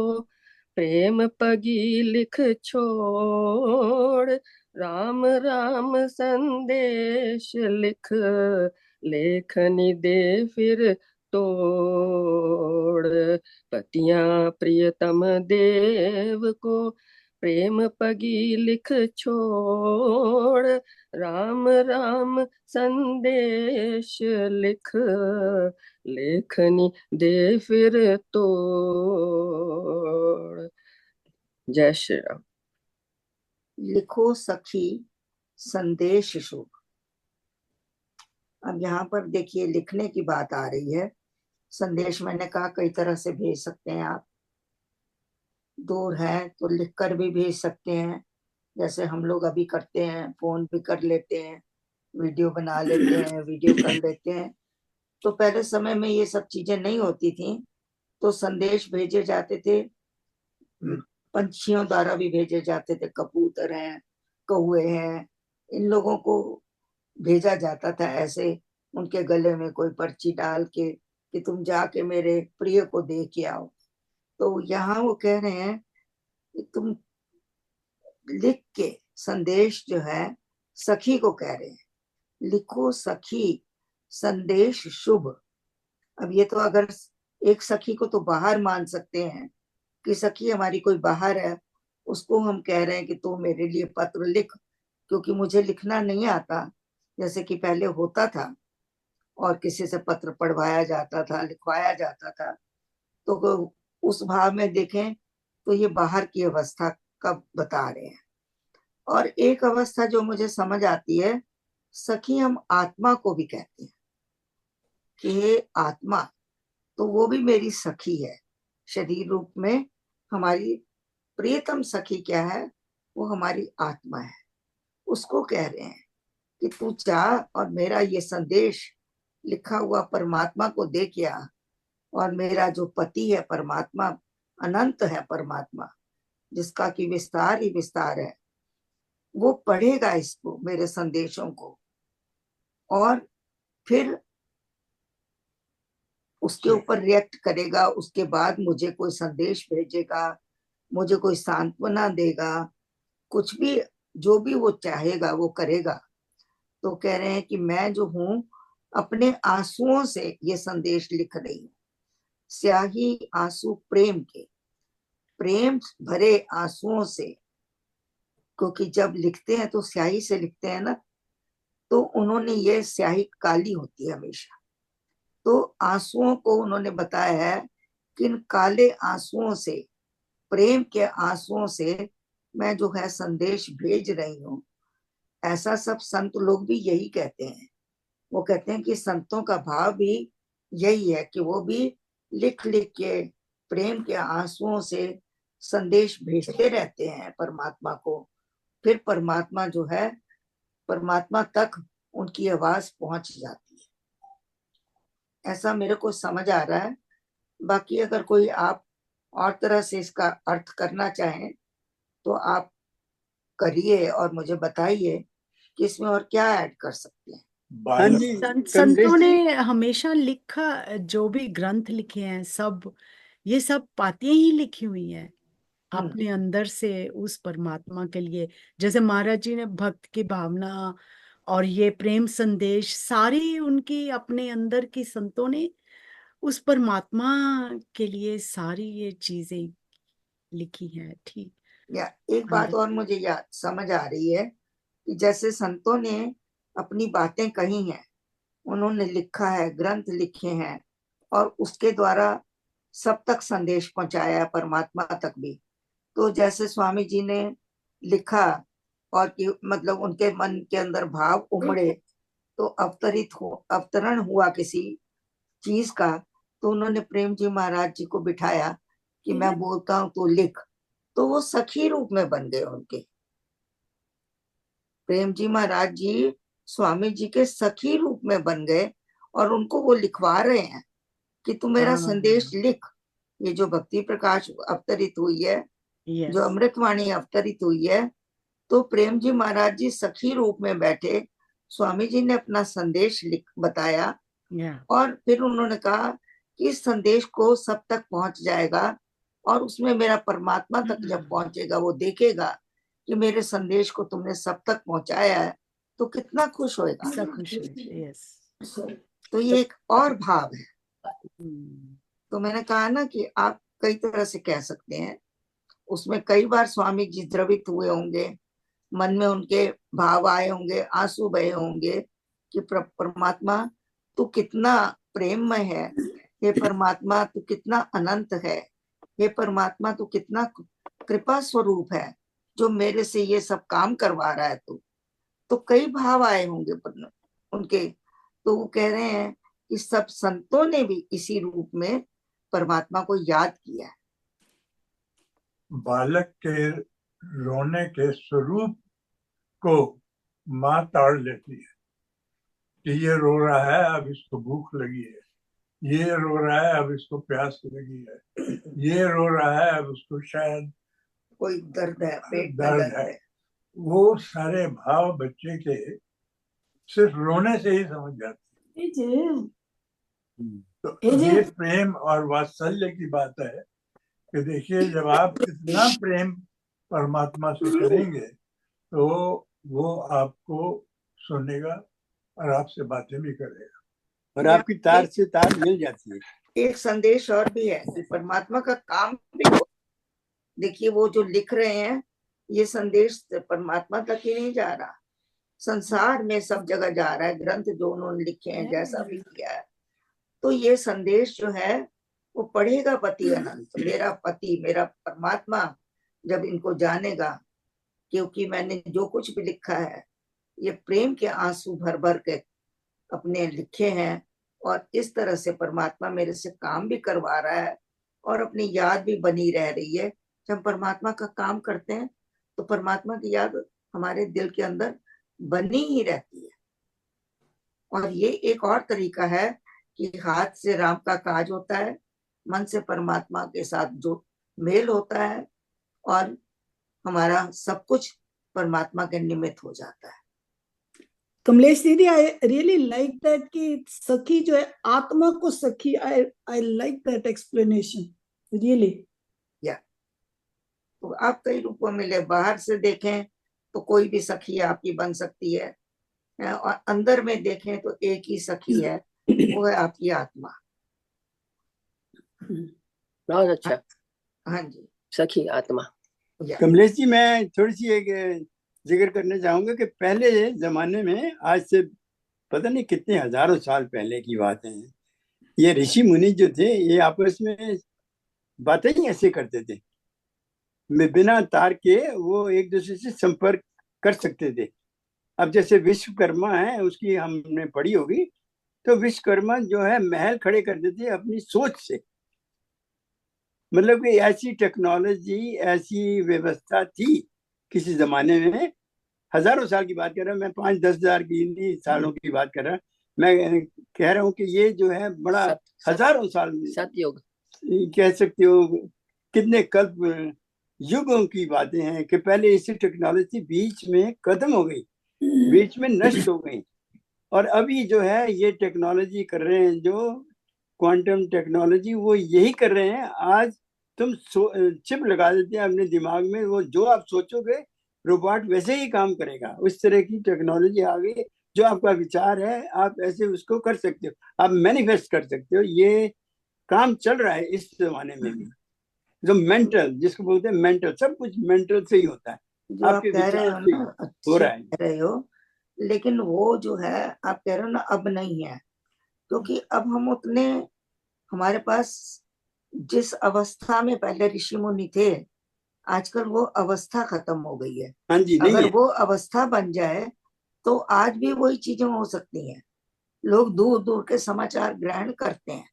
प्रेम पगी लिख छोड़, राम राम संदेश लिख लेखनी दे फिर तोड़। पतियां प्रियतम देव को प्रेम पगी लिख छोड़, राम राम संदेश लिख लेखनी दे फिर तोड़। जय श्री राम। लिखो सखी संदेश शुभ। अब यहाँ पर देखिए लिखने की बात आ रही है। संदेश मैंने कहा कई तरह से भेज सकते हैं आप, दूर है तो लिखकर भी भेज सकते हैं, जैसे हम लोग अभी करते हैं, फोन भी कर लेते हैं, वीडियो बना लेते हैं, वीडियो कर लेते हैं। तो पहले समय में ये सब चीजें नहीं होती थी, तो संदेश भेजे जाते थे, पंछियों द्वारा भी भेजे जाते थे, कबूतर हैं, कौवे हैं, इन लोगों को भेजा जाता था ऐसे, उनके गले में कोई पर्ची डाल के कि तुम जाके मेरे प्रिय को दे के आओ। तो यहाँ वो कह रहे हैं कि तुम लिख के, संदेश जो है सखी को कह रहे हैं, लिखो सखी संदेश शुभ। अब ये तो अगर एक सखी को तो बाहर मान सकते हैं कि सखी हमारी कोई बाहर है, उसको हम कह रहे हैं कि तू मेरे लिए पत्र लिख, क्योंकि मुझे लिखना नहीं आता जैसे कि पहले होता था, और किसी से पत्र पढ़वाया जाता था, लिखवाया जाता था। तो उस भाव में देखें तो ये बाहर की अवस्था का बता रहे हैं। और एक अवस्था जो मुझे समझ आती है, सखी हम आत्मा को भी कहते हैं कि हे आत्मा, तो वो भी मेरी सखी है। शरीर रूप में हमारी प्रियतम सखी क्या है, वो हमारी आत्मा है। उसको कह रहे हैं कि तू जा और मेरा ये संदेश लिखा हुआ परमात्मा को दे के आ, और मेरा जो पति है परमात्मा, अनंत है परमात्मा, जिसका कि विस्तार ही विस्तार है, वो पढ़ेगा इसको, मेरे संदेशों को, और फिर उसके ऊपर रिएक्ट करेगा। उसके बाद मुझे कोई संदेश भेजेगा, मुझे कोई सांत्वना देगा, कुछ भी जो भी वो चाहेगा वो करेगा। तो कह रहे हैं कि मैं जो हूं अपने आंसुओं से ये संदेश लिख रही हूँ, स्याही आंसू प्रेम के, प्रेम भरे आंसुओं से, क्योंकि जब लिखते हैं तो स्याही से लिखते हैं ना, तो उन्होंने ये स्याही काली होती है हमेशा, तो आंसुओं को उन्होंने बताया है कि इन काले आंसुओं से, प्रेम के आंसुओं से मैं जो है संदेश भेज रही हूँ। ऐसा सब संत लोग भी यही कहते हैं। वो कहते हैं कि संतों का भाव भी यही है कि वो भी लिख लिख के प्रेम के आंसुओं से संदेश भेजते रहते हैं परमात्मा को। फिर परमात्मा जो है, परमात्मा तक उनकी आवाज पहुंच जाती है। ऐसा मेरे को समझ आ रहा है। बाकी अगर कोई आप और तरह से इसका अर्थ करना चाहें तो आप करिए और मुझे बताइए कि इसमें और क्या ऐड कर सकते हैं। हाँ जी, संतों कमलेश जी। ने हमेशा लिखा, जो भी ग्रंथ लिखे हैं सब, ये सब बातें ही लिखी हुई हैं अपने अंदर से उस परमात्मा के लिए। जैसे महाराज जी ने भक्त की भावना और ये प्रेम संदेश सारी उनकी अपने अंदर की संतों ने उस परमात्मा के लिए सारी ये चीजें लिखी है। ठीक, या एक बात और मुझे याद समझ आ रही है कि जैसे संतों ने अपनी बातें कही हैं, उन्होंने लिखा है, ग्रंथ लिखे हैं और उसके द्वारा सब तक संदेश पहुंचाया, परमात्मा तक भी। तो जैसे स्वामी जी ने लिखा और कि मतलब उनके मन के अंदर भाव उमड़े, तो अवतरण हुआ किसी चीज का, तो उन्होंने प्रेम जी महाराज जी को बिठाया कि मैं बोलता हूं तो लिख, तो वो सखी रूप में बन गए उनके। प्रेम जी महाराज जी स्वामी जी के सखी रूप में बन गए और उनको वो लिखवा रहे हैं कि तू मेरा संदेश लिख। ये जो भक्ति प्रकाश अवतरित हुई है, जो अमृतवाणी अवतरित हुई है, तो प्रेम जी महाराज जी सखी रूप में बैठे, स्वामी जी ने अपना संदेश बताया और फिर उन्होंने कहा कि इस संदेश को सब तक पहुंच जाएगा और उसमें मेरा परमात्मा तक जब पहुंचेगा, वो देखेगा कि मेरे संदेश को तुमने सब तक पहुंचाया है, तो कितना खुश होएगा। सब खुश होगा। तो ये एक और भाव है। तो मैंने कहा ना कि आप कई तरह से कह सकते हैं, उसमें कई बार स्वामी जी द्रवित हुए होंगे, मन में उनके भाव आए होंगे, आंसू बहे होंगे कि परमात्मा तू कितना प्रेममय है, हे परमात्मा तू कितना अनंत है, हे परमात्मा तू कितना कृपा स्वरूप है जो मेरे से ये सब काम करवा रहा है तू। तो कई भाव आए होंगे उनके। तो वो कह रहे हैं कि सब संतों ने भी इसी रूप में परमात्मा को याद किया है। बालक के रोने के स्वरूप को माँ ताड़ लेती है कि ये रो रहा है, अब इसको भूख लगी है, ये रो रहा है, अब इसको प्यास लगी है, ये रो रहा है, अब उसको शायद कोई दर्द है, पेट में दर्द है। वो सारे भाव बच्चे के सिर्फ रोने से ही समझ जाते हैं। तो ये प्रेम और वात्सल्य की बात है कि देखिए, जब आप इतना प्रेम परमात्मा से करेंगे तो वो आपको सुनेगा और आपसे बातें भी करेगा और आपकी तार से तार मिल जाती है। एक संदेश और भी है कि परमात्मा का काम भी हो। देखिए, वो जो लिख रहे हैं, ये संदेश परमात्मा तक ही नहीं जा रहा, संसार में सब जगह जा रहा है। ग्रंथ जो उन्होंने लिखे हैं, जैसा भी किया है, तो ये संदेश जो है वो पढ़ेगा पति अनंत, मेरा पति, मेरा परमात्मा जब इनको जानेगा, क्योंकि मैंने जो कुछ भी लिखा है ये प्रेम के आंसू भर भर के अपने लिखे हैं और इस तरह से परमात्मा मेरे से काम भी करवा रहा है और अपनी याद भी बनी रह रही है। जब परमात्मा का काम करते हैं तो परमात्मा की याद हमारे दिल के अंदर बनी ही रहती है। और ये एक और तरीका है कि हाथ से राम का काज होता है, मन से परमात्मा के साथ जो मेल होता है और हमारा सब कुछ परमात्मा के निमित्त हो जाता है। कमलेश दीदी, आई रियली लाइक दैट कि सखी जो है आत्मा को सखी, I like that explanation really. या तो आप कई रूपों में ले, बाहर से देखें तो कोई भी सखी आपकी बन सकती है और अंदर में देखें तो एक ही सखी है, वो है आपकी आत्मा। बहुत अच्छा। हाँ जी, सखी आत्मा। कमलेश जी, मैं थोड़ी सी एक जिक्र करना चाहूंगा कि पहले जमाने में, आज से पता नहीं कितने हजारों साल पहले की बातें हैं, ये ऋषि मुनि जो थे ये आपस में बातें ही ऐसे करते थे, बिना तार के वो एक दूसरे से संपर्क कर सकते थे। अब जैसे विश्वकर्मा है, उसकी हमने पढ़ी होगी, तो विश्वकर्मा जो है महल खड़े कर देते अपनी सोच से। मतलब कि ऐसी टेक्नोलॉजी, ऐसी व्यवस्था थी किसी जमाने में। हजारों साल की बात कर रहा हूँ मैं, 5-10 हजार की सालों की बात कर रहा हूँ मैं। कह रहा हूँ कि ये जो है बड़ा हजारों साल सतयुग कह सकते हो, कितने कल्प युगों की बातें हैं कि पहले ऐसी टेक्नोलॉजी बीच में खत्म हो गई, बीच में नष्ट हो गई। और अभी जो है ये टेक्नोलॉजी कर रहे हैं, जो क्वांटम टेक्नोलॉजी, वो यही कर रहे हैं। आज तुम चिप लगा देते हैं अपने दिमाग में, वो जो आप सोचोगे रोबोट वैसे ही काम करेगा। उस तरह की टेक्नोलॉजी आ गई, जो आपका विचार है आप ऐसे उसको कर सकते हो, आप मैनिफेस्ट कर सकते हो। ये काम चल रहा है इस जमाने में भी। जो मेंटल, जिसको बोलते हैं मेंटल, सब कुछ मेंटल से ही होता है, जो आप आपके कह रहे विचार हो से ही ना, हो अच्छी रहा है। कह रहे हो, लेकिन वो जो है आप कह रहे हो ना, अब नहीं है, क्योंकि अब हम उतने, हमारे पास जिस अवस्था में पहले ऋषि मुनि थे, आजकल वो अवस्था खत्म हो गई है। हाँ जी, नहीं अगर है। वो अवस्था बन जाए तो आज भी वही चीजें हो सकती हैं। लोग दूर दूर के समाचार ग्रहण करते हैं।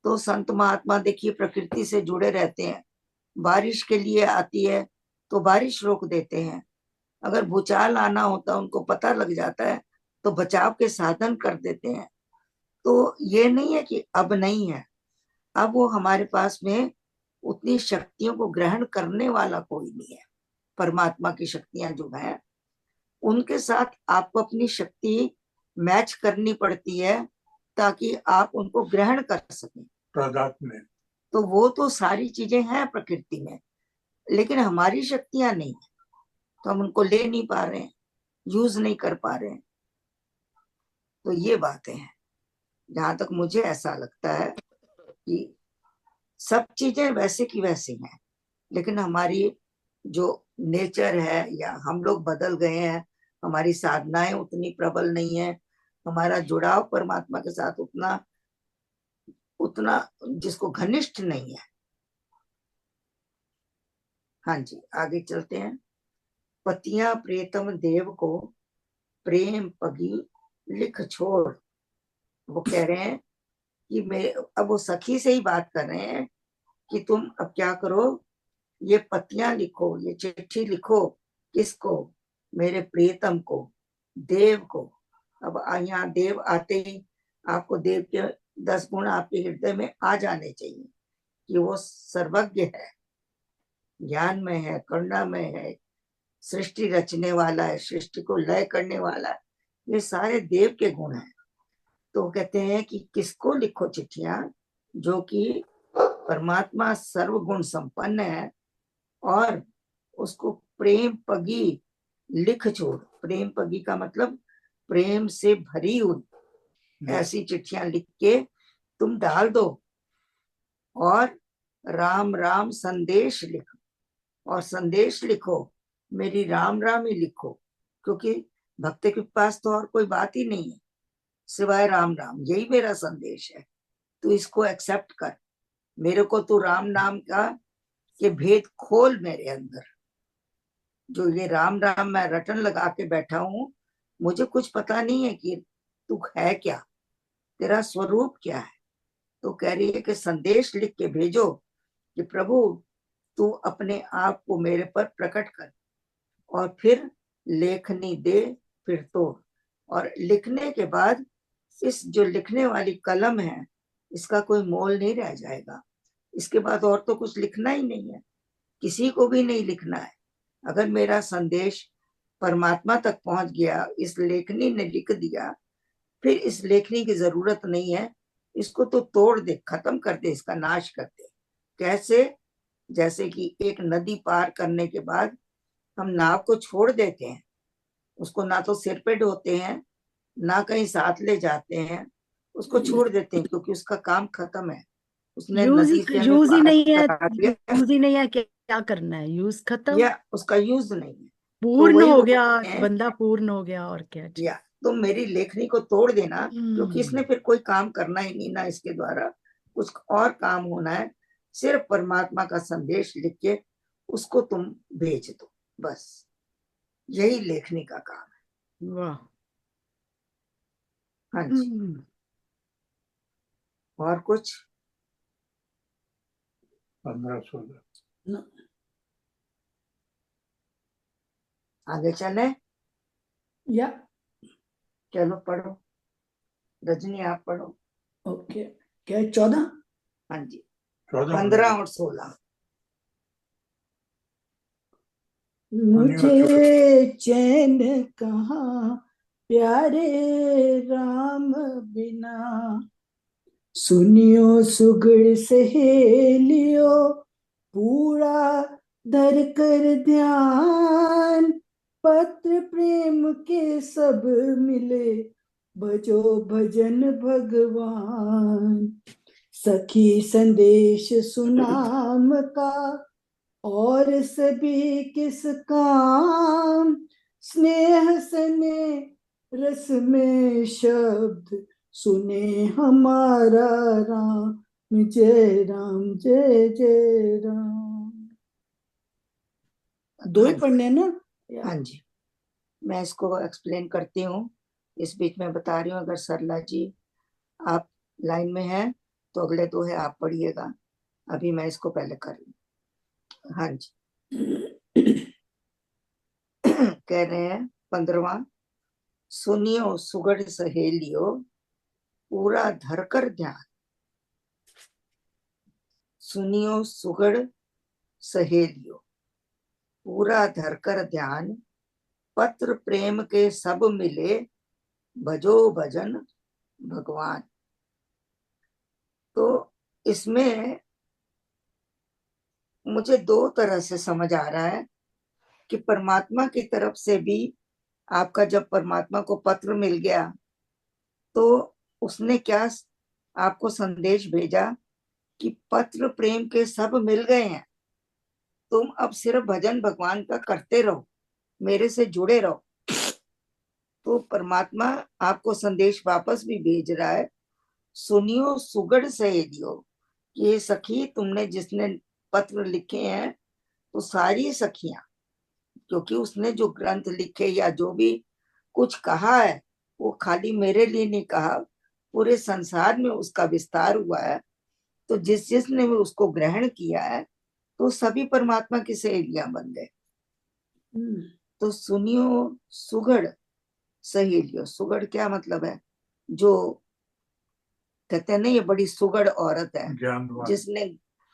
तो संत महात्मा देखिए प्रकृति से जुड़े रहते हैं। बारिश के लिए आती है तो बारिश रोक देते हैं। अगर भूचाल आना होता उनको पता लग जाता है तो बचाव के साधन कर देते हैं। तो ये नहीं है कि अब नहीं है, अब वो हमारे पास में उतनी शक्तियों को ग्रहण करने वाला कोई नहीं है। परमात्मा की शक्तियां जो है उनके साथ आपको अपनी शक्ति मैच करनी पड़ती है ताकि आप उनको ग्रहण कर सकें। तादाद में तो वो तो सारी चीजें हैं प्रकृति में, लेकिन हमारी शक्तियां नहीं है, तो हम उनको ले नहीं पा रहे हैं, यूज नहीं कर पा रहे हैं। तो ये बातें हैं। जहां तक मुझे ऐसा लगता है कि सब चीजें वैसे की वैसी हैं, लेकिन हमारी जो नेचर है या हम लोग बदल गए हैं, हमारी साधनाएं उतनी प्रबल नहीं है, हमारा जुड़ाव परमात्मा के साथ उतना उतना जिसको घनिष्ठ नहीं है। हाँ जी, आगे चलते हैं। पतिया प्रियतम देव को प्रेम पगी लिख छोड़। वो कह रहे हैं कि मैं, अब वो सखी से ही बात कर रहे हैं कि तुम अब क्या करो, ये पत्तियां लिखो, ये चिट्ठी लिखो। किसको? मेरे प्रियतम को, देव को। अब यहाँ देव आते ही आपको देव के 10 गुण आपके हृदय में आ जाने चाहिए कि वो सर्वज्ञ है, ज्ञान में है, करुणा में है, सृष्टि रचने वाला है, सृष्टि को लय करने वाला है। ये सारे देव के गुण हैं। तो कहते हैं कि किसको लिखो चिट्ठियां? जो कि परमात्मा सर्वगुण संपन्न है और उसको प्रेम पगी लिख छोड़। प्रेम पगी का मतलब प्रेम से भरी हुई ऐसी चिट्ठियां लिख के तुम डाल दो। और राम राम संदेश लिखो, और संदेश लिखो, मेरी राम राम ही लिखो, क्योंकि भक्त के पास तो और कोई बात ही नहीं है सिवाय राम राम। यही मेरा संदेश है, तू इसको एक्सेप्ट कर। मेरे को तू राम नाम का ये भेद खोल मेरे अंदर। जो ये राम राम मैं रटन लगा के बैठा हूं, मुझे कुछ पता नहीं है कि तू है क्या, तेरा स्वरूप क्या है। तो कह रही है कि संदेश लिख के भेजो कि प्रभु तू अपने आप को मेरे पर प्रकट कर, और फिर लेखनी दे फिर तोड़। और लिखने के बाद इस जो लिखने वाली कलम है इसका कोई मोल नहीं रह जाएगा। इसके बाद और तो कुछ लिखना ही नहीं है, किसी को भी नहीं लिखना है। अगर मेरा संदेश परमात्मा तक पहुंच गया, इस लेखनी ने लिख दिया, फिर इस लेखनी की जरूरत नहीं है। इसको तो तोड़ दे, खत्म कर दे, इसका नाश कर दे। कैसे? जैसे कि एक नदी पार करने के बाद हम नाव को छोड़ देते हैं, उसको ना तो सिर पे ढोते हैं ना कहीं साथ ले जाते हैं, उसको छोड़ देते हैं क्योंकि उसका काम खत्म है। उसने नदी से हमें यूज ही पार नहीं है, करा दिया, यूज ही नहीं है, क्या करना है, यूज खत्म, या उसका यूज नहीं है। तो पूर्ण वही हो वो गया, कहते हैं, बंदा पूर्ण हो गया, और क्या। या तुम मेरी लेखनी को तोड़ देना, क्योंकि इसने फिर कोई काम करना ही नहीं, ना इसके द्वारा कुछ और काम होना है। सिर्फ परमात्मा का संदेश लिख के उसको तुम भेज दो, बस यही लेखनी का काम है। वाह। हाँ जी, और कुछ? 15-16 आगे चले? या चलो पढ़ो, रजनी आप पढ़ो। ओके, क्या है 14? हाँ जी, 14 15 और 16। मुझे चैन कहाँ प्यारे राम बिना, सुनियो सुगड़ सहेलियो पूरा धर कर ध्यान पत्र प्रेम के सब मिले, भजो भजन भगवान। सखी संदेश सुनाम का और सभी किस काम, स्नेह सने रस में शब्द सुने हमारा राम, जय राम जय जय राम। दो ही पढ़ने ना। हाँ जी, मैं इसको एक्सप्लेन करती हूँ, इस बीच में बता रही हूँ। अगर सरला जी आप लाइन में हैं तो अगले दो है आप पढ़िएगा, अभी मैं इसको पहले कर रही हूँ। हाँ जी। कह रहे हैं 15वां। सुनियो सुगढ़ सहेलियो पूरा धरकर ध्यान। सुनियो सुगढ़ सहेलियो पूरा धरकर ध्यान, पत्र प्रेम के सब मिले, भजो भजन भगवान। तो इसमें मुझे दो तरह से समझ आ रहा है कि परमात्मा की तरफ से भी आपका जब परमात्मा को पत्र मिल गया तो उसने क्या आपको संदेश भेजा कि पत्र प्रेम के सब मिल गए हैं, तुम अब सिर्फ भजन भगवान का करते रहो, मेरे से जुड़े रहो। तो परमात्मा आपको संदेश वापस भी भेज रहा है, सुनियो सुगढ़ सहेलियो। ये सखी तुमने जिसने पत्र लिखे हैं, तो सारी सखियां, क्योंकि उसने जो ग्रंथ लिखे या जो भी कुछ कहा है वो खाली मेरे लिए नहीं कहा, पूरे संसार में उसका विस्तार हुआ है। तो जिसने भी उसको ग्रहण किया है तो सभी परमात्मा की सहेलियां बन गए। तो सुनियो सुगढ़ सहेलियो, सुगढ़ क्या मतलब है? जो कहते हैं ना ये बड़ी सुगढ़ औरत है,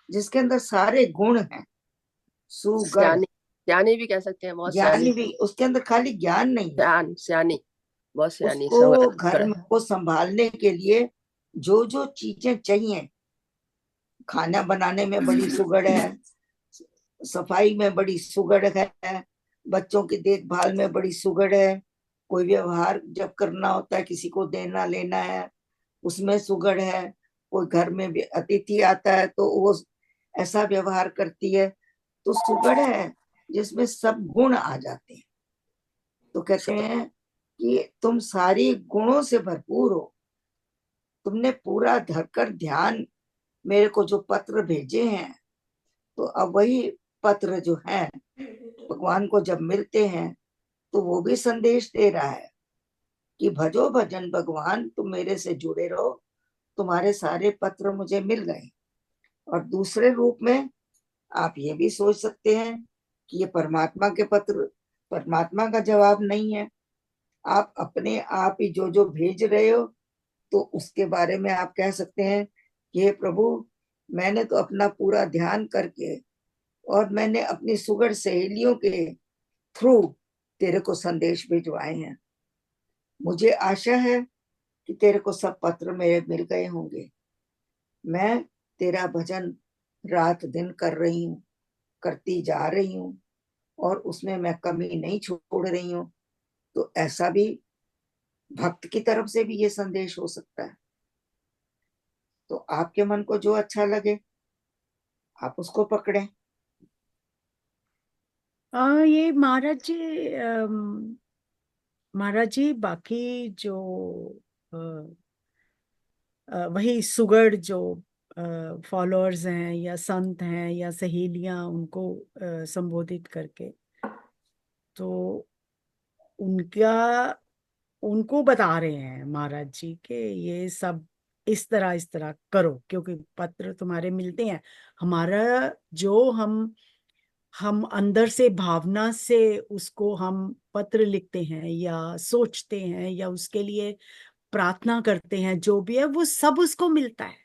जिसके अंदर सारे गुण हैं। सुगढ़, ज्ञानी भी कह सकते हैं, बहुत ज्ञानी भी, उसके अंदर खाली ज्ञान नहीं है, सियानी, बहुत सियानी। उसको घर में को संभालने के लिए जो जो चीजें चाहिए, खाना बनाने में बड़ी सुगढ़ है, सफाई में बड़ी सुगढ़ है, बच्चों की देखभाल में बड़ी सुगढ़ है, कोई व्यवहार जब करना होता है, किसी को देना लेना है, उसमें सुगढ़ है, कोई घर में भी अतिथि आता है तो वो ऐसा व्यवहार करती है। तो सुगढ़ है जिसमें सब गुण आ जाते हैं। तो कहते हैं कि तुम सारी गुणों से भरपूर हो, तुमने पूरा धरकर ध्यान मेरे को जो पत्र भेजे हैं, तो अब वही पत्र जो है भगवान को जब मिलते हैं तो वो भी संदेश दे रहा है कि भजो भजन भगवान, तुम मेरे से जुड़े रहो, तुम्हारे सारे पत्र मुझे मिल गए। और दूसरे रूप में आप ये भी सोच सकते हैं कि ये परमात्मा के पत्र, परमात्मा का जवाब नहीं है, आप अपने आप ही जो जो भेज रहे हो, तो उसके बारे में आप कह सकते हैं कि हे प्रभु, मैंने तो अपना पूरा ध्यान करके और मैंने अपनी सुगढ़ सहेलियों के थ्रू तेरे को संदेश भिजवाए हैं। मुझे आशा है कि तेरे को सब पत्र मेरे मिल गए होंगे। मैं तेरा भजन रात दिन कर रही हूँ, करती जा रही हूँ, और उसमें मैं कमी नहीं छोड़ रही हूँ। तो ऐसा भी भक्त की तरफ से भी ये संदेश हो सकता है। तो आपके मन को जो अच्छा लगे आप उसको पकड़ें। ये महाराज जी बाकी जो वही सुगढ़ जो फॉलोअर्स हैं या संत हैं या सहेलियां, उनको संबोधित करके, तो उनका उनको बता रहे हैं महाराज जी के ये सब इस तरह करो, क्योंकि पत्र तुम्हारे मिलते हैं। हमारा जो हम अंदर से भावना से उसको हम पत्र लिखते हैं या सोचते हैं या उसके लिए प्रार्थना करते हैं, जो भी है वो सब उसको मिलता है,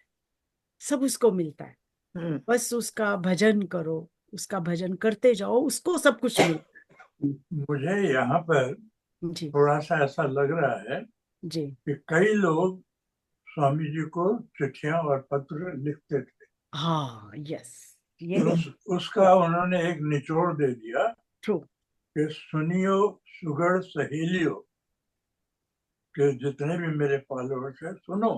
सब उसको मिलता है। बस उसका भजन करो, उसका भजन करते जाओ, उसको सब कुछ मिलता है। मुझे यहाँ पर जी थोड़ा सा ऐसा लग रहा है जी कि कई लोग स्वामी जी को चिट्ठियां और पत्र लिखते थे, हाँ, यस, ये तो है उसका उन्होंने एक निचोड़ दे दिया ट्रू। कि सुनियो सुगढ़ सहेलियो के जितने भी मेरे फॉलोअर्स हैं, सुनो,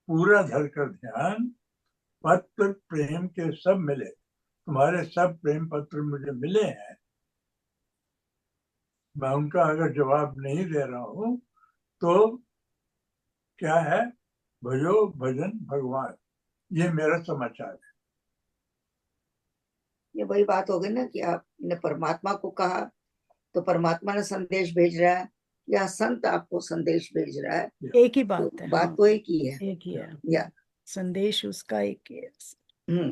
पूरा धरकर ध्यान, पत्र प्रेम के सब मिले, तुम्हारे सब प्रेम पत्र मुझे मिले हैं, मैं उनका अगर जवाब नहीं दे रहा हूं तो क्या है, भजो भजन भगवान, ये मेरा समाचार है। ये वही बात हो गई ना कि आपने परमात्मा को कहा तो परमात्मा ने संदेश भेज रहा है या संत आपको संदेश भेज रहा है, एक ही तो बात है। बात हाँ, तो एक ही है। एक ही है, या संदेश उसका एक ही है।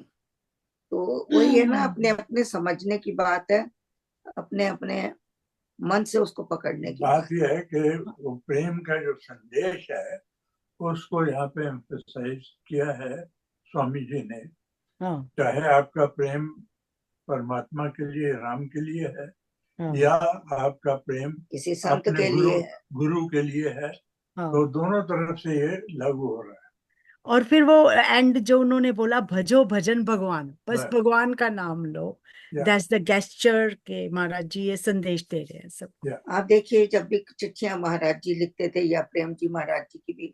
तो वही है ना, अपने अपने समझने की बात है, अपने अपने मन से उसको पकड़ने की बात बात। यह है कि वो प्रेम का जो संदेश है उसको यहाँ पे एम्फसाइज किया है स्वामी जी ने। हाँ चाहे आपका प्रेम परमात्मा के लिए, राम के लिए है, हाँ या आपका प्रेम किसी संत अपने के गुरु लिए है। गुरु के लिए है, हाँ। तो दोनों तरफ से ये लागू हो रहा है। और फिर वो एंड जो उन्होंने बोला, भजो भजन भगवान, बस बस, भगवान का नाम लो। या दैट्स द गेस्चर के महाराज जी ये संदेश दे रहे हैं सबको। या आप देखिए, जब भी चिट्ठियां महाराज जी लिखते थे या प्रेम जी महाराज जी की भी,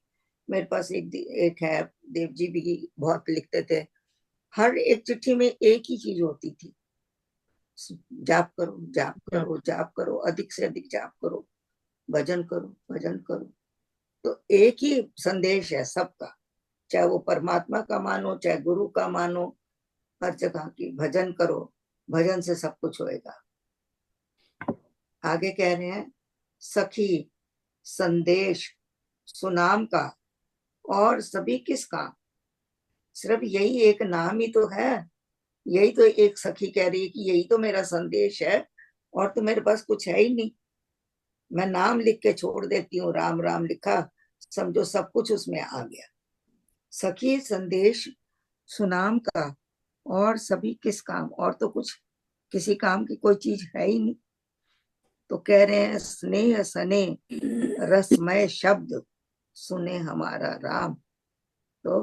मेरे पास एक है, देव जी भी बहुत लिखते थे। हर एक चिट्ठी में एक ही चीज होती थी, जाप करो जाप करो जाप करो, अधिक से अधिक जाप करो, भजन करो भजन करो। तो एक ही संदेश है सबका, चाहे वो परमात्मा का मानो चाहे गुरु का मानो, हर जगह की भजन करो, भजन से सब कुछ होएगा। आगे कह रहे हैं, सखी संदेश सुनाम का और सभी किस काम, सिर्फ यही एक नाम ही तो है, यही तो एक सखी कह रही है कि यही तो मेरा संदेश है, और तो मेरे पास कुछ है ही नहीं। मैं नाम लिख के छोड़ देती हूँ, राम राम लिखा, समझो सब कुछ उसमें आ गया। सखी संदेश सुनाम का और सभी किस काम, और तो कुछ किसी काम की कोई चीज है ही नहीं। तो कह रहे हैं, स्नेह सने रसमय शब्द सुने हमारा राम। तो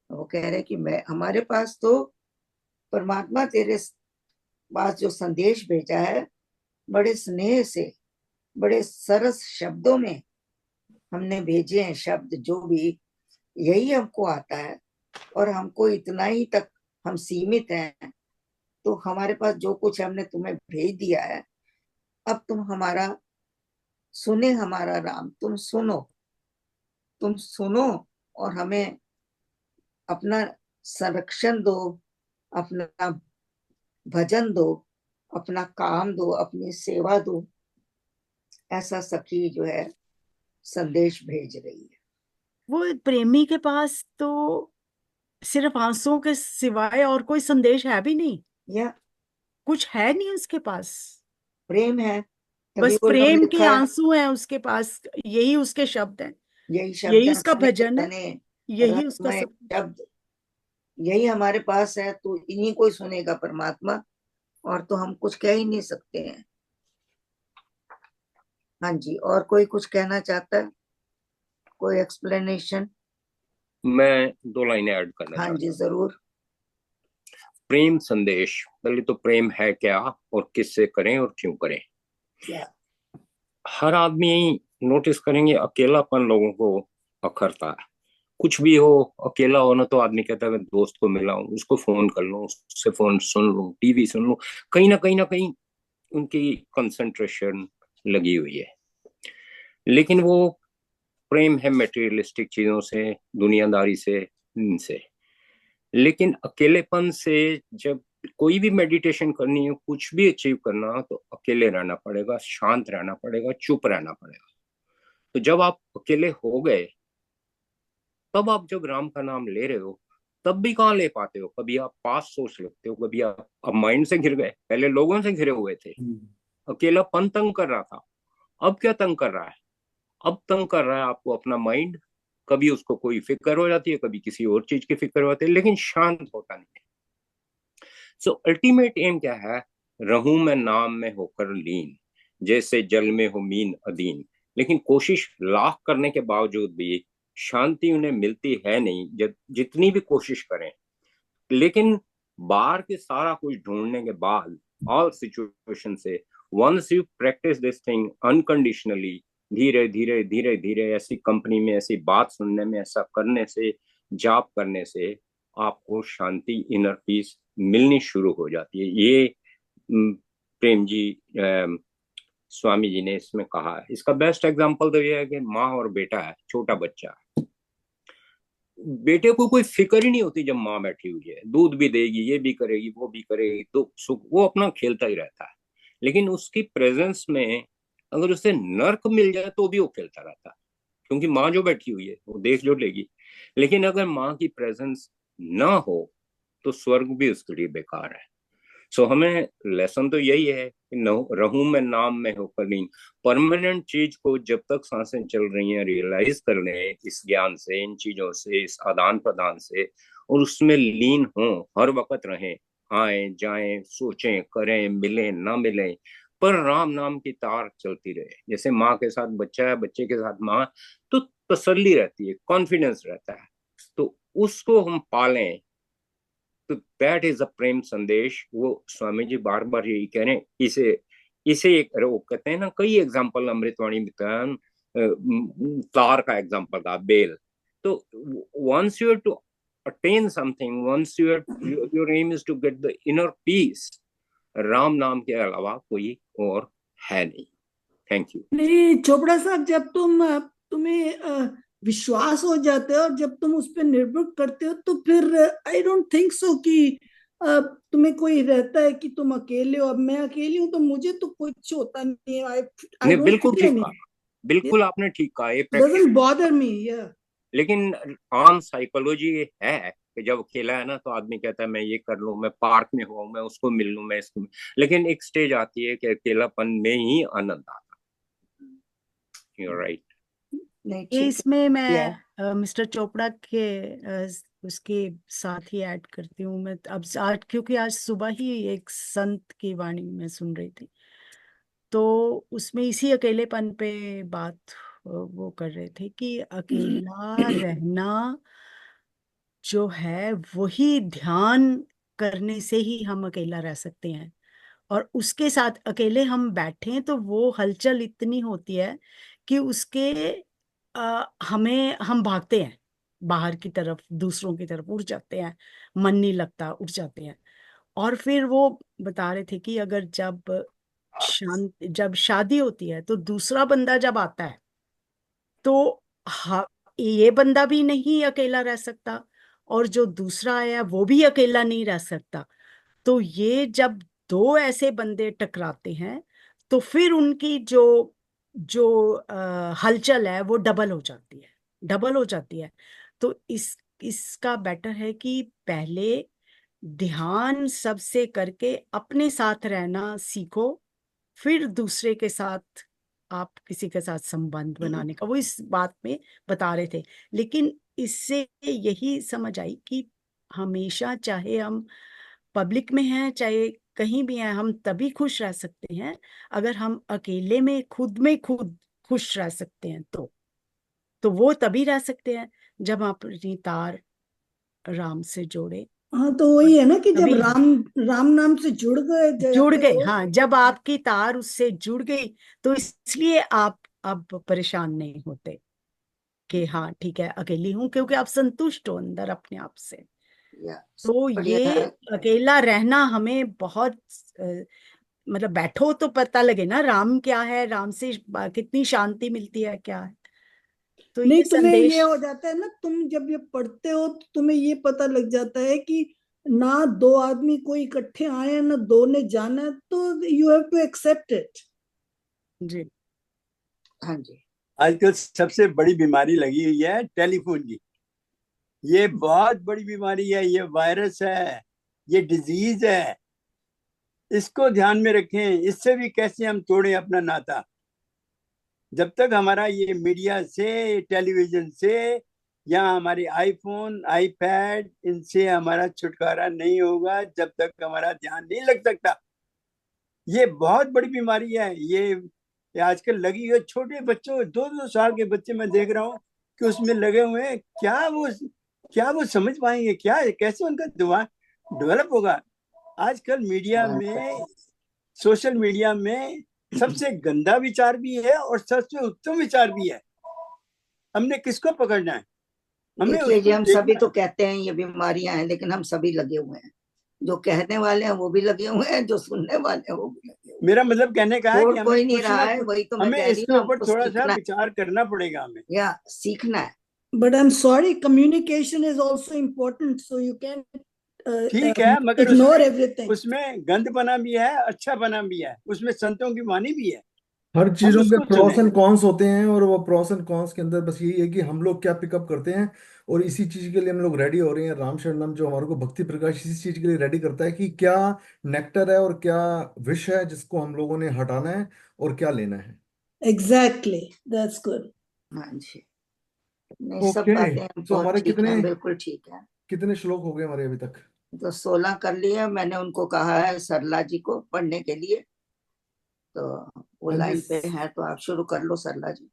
वो कह रहे हैं कि मैं, हमारे पास तो परमात्मा तेरे पास जो संदेश भेजा है, बड़े स्नेह से बड़े सरस शब्दों में हमने भेजे हैं शब्द, जो भी यही हमको आता है, और हमको इतना ही तक हम सीमित हैं। तो हमारे पास जो कुछ हमने तुम्हें भेज दिया है, अब तुम हमारा सुने हमारा राम, तुम सुनो और हमें अपना संरक्षण दो, अपना भजन दो, अपना काम दो, अपनी सेवा दो। ऐसा सखी जो है संदेश भेज रही है। वो प्रेमी के पास तो सिर्फ आंसुओं के सिवाय और कोई संदेश है भी नहीं, या कुछ है नहीं उसके पास, प्रेम है, तभी बस वो लब प्रेम के लिखा, आंसू हैं उसके पास, यही उसके शब्द हैं, यही शब्द यही है, उसका स्नेह भजन है, तने यही उसका रसमय सब। शब्द, यही हमारे पास है, तो इन्हीं को ही सुनेगा परमात्मा, और तो हम कुछ कह ही नहीं सकते हैं। हाँ जी, और कोई कुछ कहना चाहता है, कोई एक्सप्लेनेशन? मैं 2 लाइनें ऐड करना हाँ चाहता जी हूँ। जरूर। प्रेम संदेश, पहले तो प्रेम है क्या और किससे करें और क्यों करें। क्या हर आदमी नोटिस करेंगे, अकेलापन लोगों को अखरता है। कुछ भी हो, अकेला होना तो आदमी कहता है मैं दोस्त को मिला हूँ, उसको फोन कर लूँ, उससे फोन सुन लूँ, टीवी सुन लूँ, कहीं ना कहीं उनकी कंसंट्रेशन लगी हुई है। लेकिन वो प्रेम है मटेरियलिस्टिक चीजों से, दुनियादारी से, इनसे। लेकिन अकेलेपन से, जब कोई भी मेडिटेशन करनी हो, कुछ भी अचीव करना हो, तो अकेले रहना पड़ेगा, शांत रहना पड़ेगा, चुप रहना पड़ेगा। तो जब आप अकेले हो गए, तब आप जब राम का नाम ले रहे हो, तब भी कहाँ ले पाते हो। कभी आप पास सोच लगते हो, कभी आप अब माइंड से घिर गए, पहले लोगों से घिरे हुए थे, अकेलापन तंग कर रहा था। अब क्या तंग कर रहा है? अब तंग कर रहा है आपको अपना माइंड। कभी उसको कोई फिक्र हो जाती है, कभी किसी और चीज की फिक्र होती है, लेकिन शांत होता नहीं है। सो अल्टीमेट एम क्या है? रहूं मैं नाम में होकर लीन, जैसे जल में हो मीन अधीन। लेकिन कोशिश लाख करने के बावजूद भी शांति उन्हें मिलती है नहीं, जब जितनी भी कोशिश करें। लेकिन बाहर के सारा कुछ ढूंढने के बाद ऑल सिचुएशन से once you practice this thing unconditionally, धीरे धीरे धीरे धीरे ऐसी कंपनी में ऐसी बात सुनने में, ऐसा करने से, जाप करने से आपको शांति, इनर पीस मिलनी शुरू हो जाती है। ये प्रेम जी स्वामी जी ने इसमें कहा है। इसका बेस्ट एग्जांपल तो ये है कि माँ और बेटा है, छोटा बच्चा, बेटे को कोई फिक्र ही नहीं होती जब माँ बैठी हुई है, दूध भी देगी, ये भी करेगी, वो भी करेगी, तो सुख, वो अपना खेलता ही रहता है। लेकिन उसकी प्रेजेंस में अगर उसे नर्क मिल जाए तो भी वो खेलता रहता है, क्योंकि माँ जो बैठी हुई है वो देख जो लेगी। लेकिन अगर माँ की प्रेजेंस ना हो तो स्वर्ग भी उसके लिए बेकार है। सो हमें लेसन तो यही है कि रहूं मैं नाम में होकर लीन। परमानेंट चीज को जब तक सांसें चल रही हैं रियलाइज कर लें, इस ज्ञान से, इन चीजों से, इस आदान प्रदान से, और उसमें लीन हों, हर वक्त रहें, आए जाएं, सोचें, करें, मिलें ना मिलें, पर राम नाम की तार चलती रहे। जैसे माँ के साथ बच्चा है, बच्चे के साथ माँ, तो तसल्ली रहती है, कॉन्फिडेंस रहता है। तो उसको हम पालें, तो दैट इज अ प्रेम संदेश। वो स्वामी जी बार बार यही कह रहे हैं। इसे इसे एक वो कहते हैं ना, कई एग्जाम्पल अमृतवाणी में तार का एग्जाम्पल था, बेल। तो once you to attain something, once your aim is to get the inner peace, Ram नाम के अलावा कोई और है नहीं। Thank you. नहीं चोपड़ा साहब, जब तुम्हें विश्वास हो जाते हो और जब तुम उस पर निर्भर करते हो तो फिर आई डोंट थिंक सो कि तुम्हें कोई रहता है कि तुम अकेले हो। अब मैं अकेली हूँ तो मुझे तो कुछ होता नहीं है। आई डोंट बिल्कुल फील ठीक एनी, कहा, बिल्कुल आपने ठीक कहा। ये डजंट बॉदर मी। लेकिन आम साइकोलॉजी है कि जब अकेला है ना तो आदमी कहता है मैं ये कर लूं, मैं पार्क में हुआ, मैं उसको मिल लूं, मैं इसको। लेकिन एक स्टेज आती है कि अकेलापन में ही आनंद आता है। You right. नहीं ये ठीक इसमें है। मैं मिस्टर चोपड़ा के उसके साथ ही ऐड करती हूँ। मैं अब आज, क्योंकि आज सुबह ही एक संत की वाणी में सुन रही थी, तो उसमें इसी अकेलेपन पे बात वो कर रहे थे कि अकेला रहना जो है वही ध्यान करने से ही हम अकेला रह सकते हैं। और उसके साथ अकेले हम बैठे तो वो हलचल इतनी होती है कि उसके हमें हम भागते हैं बाहर की तरफ, दूसरों की तरफ उठ जाते हैं, मन नहीं लगता, उठ जाते हैं। और फिर वो बता रहे थे कि अगर जब शादी होती है तो दूसरा बंदा जब आता है तो ये बंदा भी नहीं अकेला रह सकता, और जो दूसरा आया वो भी अकेला नहीं रह सकता। तो ये जब दो ऐसे बंदे टकराते हैं तो फिर उनकी जो जो हलचल है वो डबल हो जाती है, डबल हो जाती है। तो इसका बेटर है कि पहले ध्यान सबसे करके अपने साथ रहना सीखो, फिर दूसरे के साथ आप किसी के साथ संबंध बनाने का, वो इस बात में बता रहे थे। लेकिन इससे यही समझ आई कि हमेशा, चाहे हम पब्लिक में हैं चाहे कहीं भी हैं, हम तभी खुश रह सकते हैं अगर हम अकेले में खुद खुश रह सकते हैं। तो वो तभी रह सकते हैं जब आप अपनी तार राम से जोड़े। हाँ तो और वही है ना कि जब तभी राम नाम से जुड़ जाते गए, हो। हाँ, जब आपकी तार उससे जुड़ गई तो इसलिए आप अब परेशान नहीं होते कि हाँ ठीक है अकेली हूं, क्योंकि आप संतुष्ट हो अंदर अपने आप से। या तो बढ़िया ये अकेला रहना हमें बहुत मतलब बैठो तो पता लगे ना राम क्या है, राम से कितनी शांति मिलती है, क्या है। तो नहीं ये तुम्हें ये संदेश हो जाता है ना, तुम जब ये पढ़ते हो तो तुम्हें ये पता लग जाता है कि ना दो आदमी कोई इकट्ठे आए हैं ना दो ने जाना है, तो you have to accept it. जी। हाँ जी। आजकल सबसे बड़ी बीमारी लगी हुई है टेलीफोन की। ये बहुत बड़ी बीमारी है, ये वायरस है, ये डिजीज है। इसको ध्यान में रखें। इससे भी कैसे हम तोड़ें अपना नाता। जब तक हमारा ये मीडिया से, टेलीविजन से, या हमारे आईफोन, आईपैड, इनसे हमारा छुटकारा नहीं होगा, जब तक हमारा ध्यान नहीं लग सकता। ये बहुत बड़ी बीमारी है। ये आजकल लगी है छोटे बच्चों, 2-2 साल के बच्चे मैं देख रहा हूँ कि उसमें लगे हुए हैं। क्या वो समझ पाएंगे? क्या कैसे उनका दिमाग डेवलप होगा। आजकल मीडिया में, सोशल मीडिया में सबसे गंदा विचार भी है और सबसे उत्तम विचार भी है। हमने किसको पकड़ना है? हमें देखिए जी, उसको हम सभी देखना तो कहते हैं ये बीमारियां हैं, लेकिन हम सभी लगे हुए हैं। जो कहने वाले हैं वो भी लगे हुए हैं, जो सुनने वाले हैं वो भी लगे हुए हैं। मेरा मतलब कहने का है कि छोड़ हमें कोई नहीं कुछ रहा ना है, कुछ, वही तो मैं हमें कह रही इसके हूँ, ऊपर हमको थोड़ा सा सीखना है विचार करना पड़ेगा हमें। या सीखना है। But I'm sorry, communication is also important, so you can't ठीक है, मगर ignore उसमें everything. उसमें गंदपना भी है, अच्छापना भी है, उसमें संतों की वाणी भी है। हर हम चीजों के उसको प्रॉस चुने। एंड कॉन्स होते हैं, और वो प्रॉस एंड कॉन्स के अंदर बस यही है कि हम लोग क्या पिकअप करते हैं। और इसी चीज के लिए हम लोग रेडी हो रहे हैं। राम शरणम जो हमारे को भक्ति प्रकाश इसी चीज के लिए रेडी करता है कि क्या नेक्टर है और क्या विष है जिसको हम लोगों ने हटाना है और क्या लेना है। Exactly, that's good. हाँ जी, नहीं सब ओके, बातें तो बहुत हमारे ठीक हैं, बिल्कुल ठीक है। कितने श्लोक हो गए हमारे अभी तक? तो 16 कर लिए। मैंने उनको कहा है सरला जी को पढ़ने के लिए, तो वो हाँ जी, लाइन पे है, तो आप शुरू कर लो सरला जी।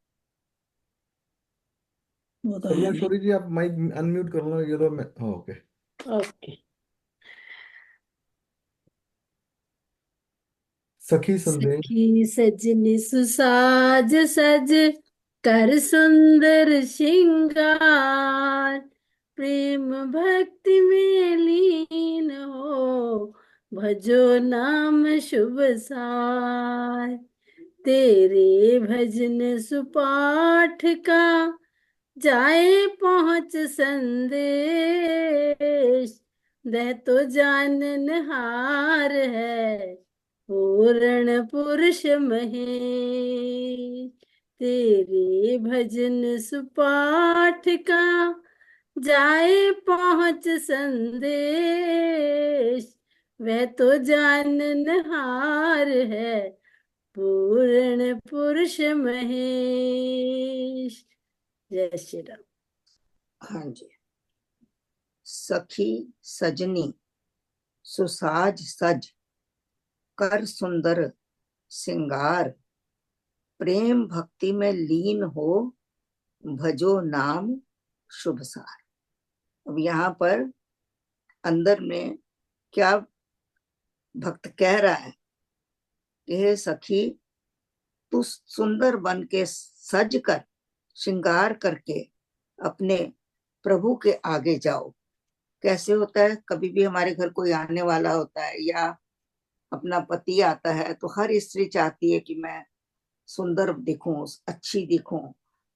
वो तो है सरला नहीं। शौरी जी, आप माइक अनम्यूट कर लो। ये तो मैं, ओके। ओके। सखी संदेश। सखी सजनी सुसाज सज कर सुंदर श्रृंगार, प्रेम भक्ति में लीन हो भजो नाम शुभ सार। तेरे भजन सुपाठ का जाए पहुँच संदेश, दह तो जाननहार है पूर्ण पुरुष महेश। तेरे भजन सुपाठ का जाए पहुँच संदेश, वह तो जाननहार है पूर्ण पुरुष महेश। जय श्री राम। हाँ जी। सखी सजनी सुसाज सज कर सुंदर सिंगार, प्रेम भक्ति में लीन हो भजो नाम शुभ सार। अब यहाँ पर अंदर में क्या भक्त कह रहा है कि हे सखी, तू सुंदर बन के सज कर श्रृंगार करके अपने प्रभु के आगे जाओ। कैसे होता है, कभी भी हमारे घर कोई आने वाला होता है या अपना पति आता है, तो हर स्त्री चाहती है कि मैं सुंदर दिखूं, अच्छी दिखूं।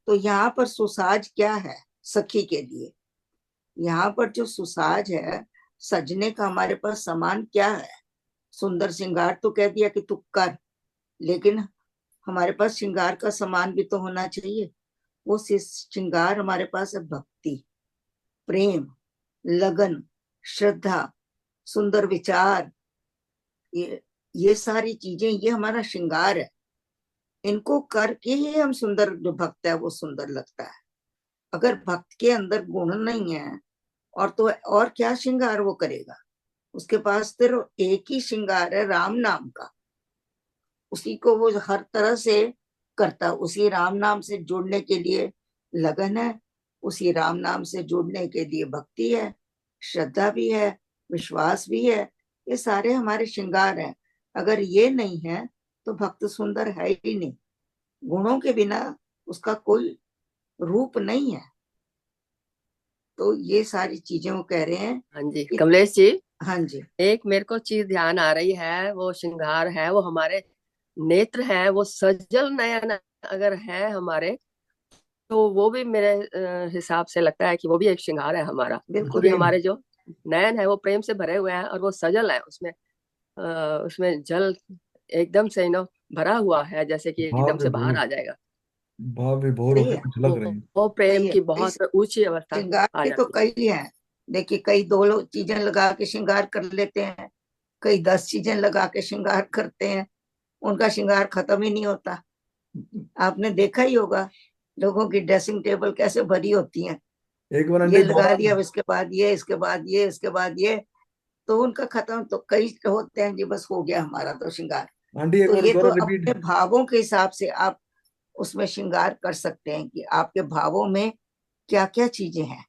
तो यहाँ पर सुसाज क्या है सखी के लिए? यहाँ पर जो सुसाज है, सजने का हमारे पास सामान क्या है? सुंदर श्रृंगार तो कह दिया कि तू कर, लेकिन हमारे पास श्रृंगार का सामान भी तो होना चाहिए। वो श्रृंगार हमारे पास है भक्ति, प्रेम, लगन, श्रद्धा, सुंदर विचार। ये सारी चीजें, ये हमारा श्रृंगार है। इनको करके ही हम सुंदर, जो भक्त है वो सुंदर लगता है। अगर भक्त के अंदर गुण नहीं है और तो और क्या श्रृंगार वो करेगा? उसके पास सिर्फ एक ही श्रृंगार है, राम नाम का। उसी को वो हर तरह से करता, उसी राम नाम से जुड़ने के लिए लगन है, उसी राम नाम से जुड़ने के लिए भक्ति है, श्रद्धा भी है, विश्वास भी है। ये सारे हमारे श्रृंगार हैं। अगर ये नहीं है तो भक्त सुंदर है ही नहीं। गुणों के बिना उसका कोई रूप नहीं है। तो ये सारी चीजें वो कह रहे हैं। हाँ जी कमलेश जी, हाँ जी, एक मेरे को चीज ध्यान आ रही है, वो श्रृंगार है, वो हमारे नेत्र है, वो सजल नयन अगर है हमारे, तो वो भी मेरे हिसाब से लगता है कि वो भी एक श्रृंगार है हमारा। बिल्कुल। क्योंकि हमारे जो नयन है वो प्रेम से भरे हुए हैं और वो सजल है, उसमें जल एकदम से भरा हुआ है, जैसे कि भाव एकदम से बाहर विभोर, आ जाएगा। भाव विभोर सही होके है, झलक रहे हैं। वो प्रेम सही है। की बहुत ऊंची अवस्था श्रृंगार आ के तो जाती है। कई हैं। देखिए, कई दो लोग चीजें लगा के श्रृंगार कर लेते हैं, कई 10 चीजें लगा के श्रृंगार करते हैं। उनका श्रृंगार खत्म ही नहीं होता। आपने देखा ही होगा लोगों की ड्रेसिंग टेबल कैसे भरी होती है। एक बार ये आंटी लगा बहुत, दिया, इसके बाद ये, इसके बाद ये, इसके बाद ये, तो उनका खत्म। तो कई होते हैं जी, बस हो गया हमारा तो श्रृंगार। आंटी एक तो बार ये तो दोबारा अपने रिपीट। भावों के हिसाब से आप उसमें श्रृंगार कर सकते हैं कि आपके भावों में क्या क्या चीजें हैं।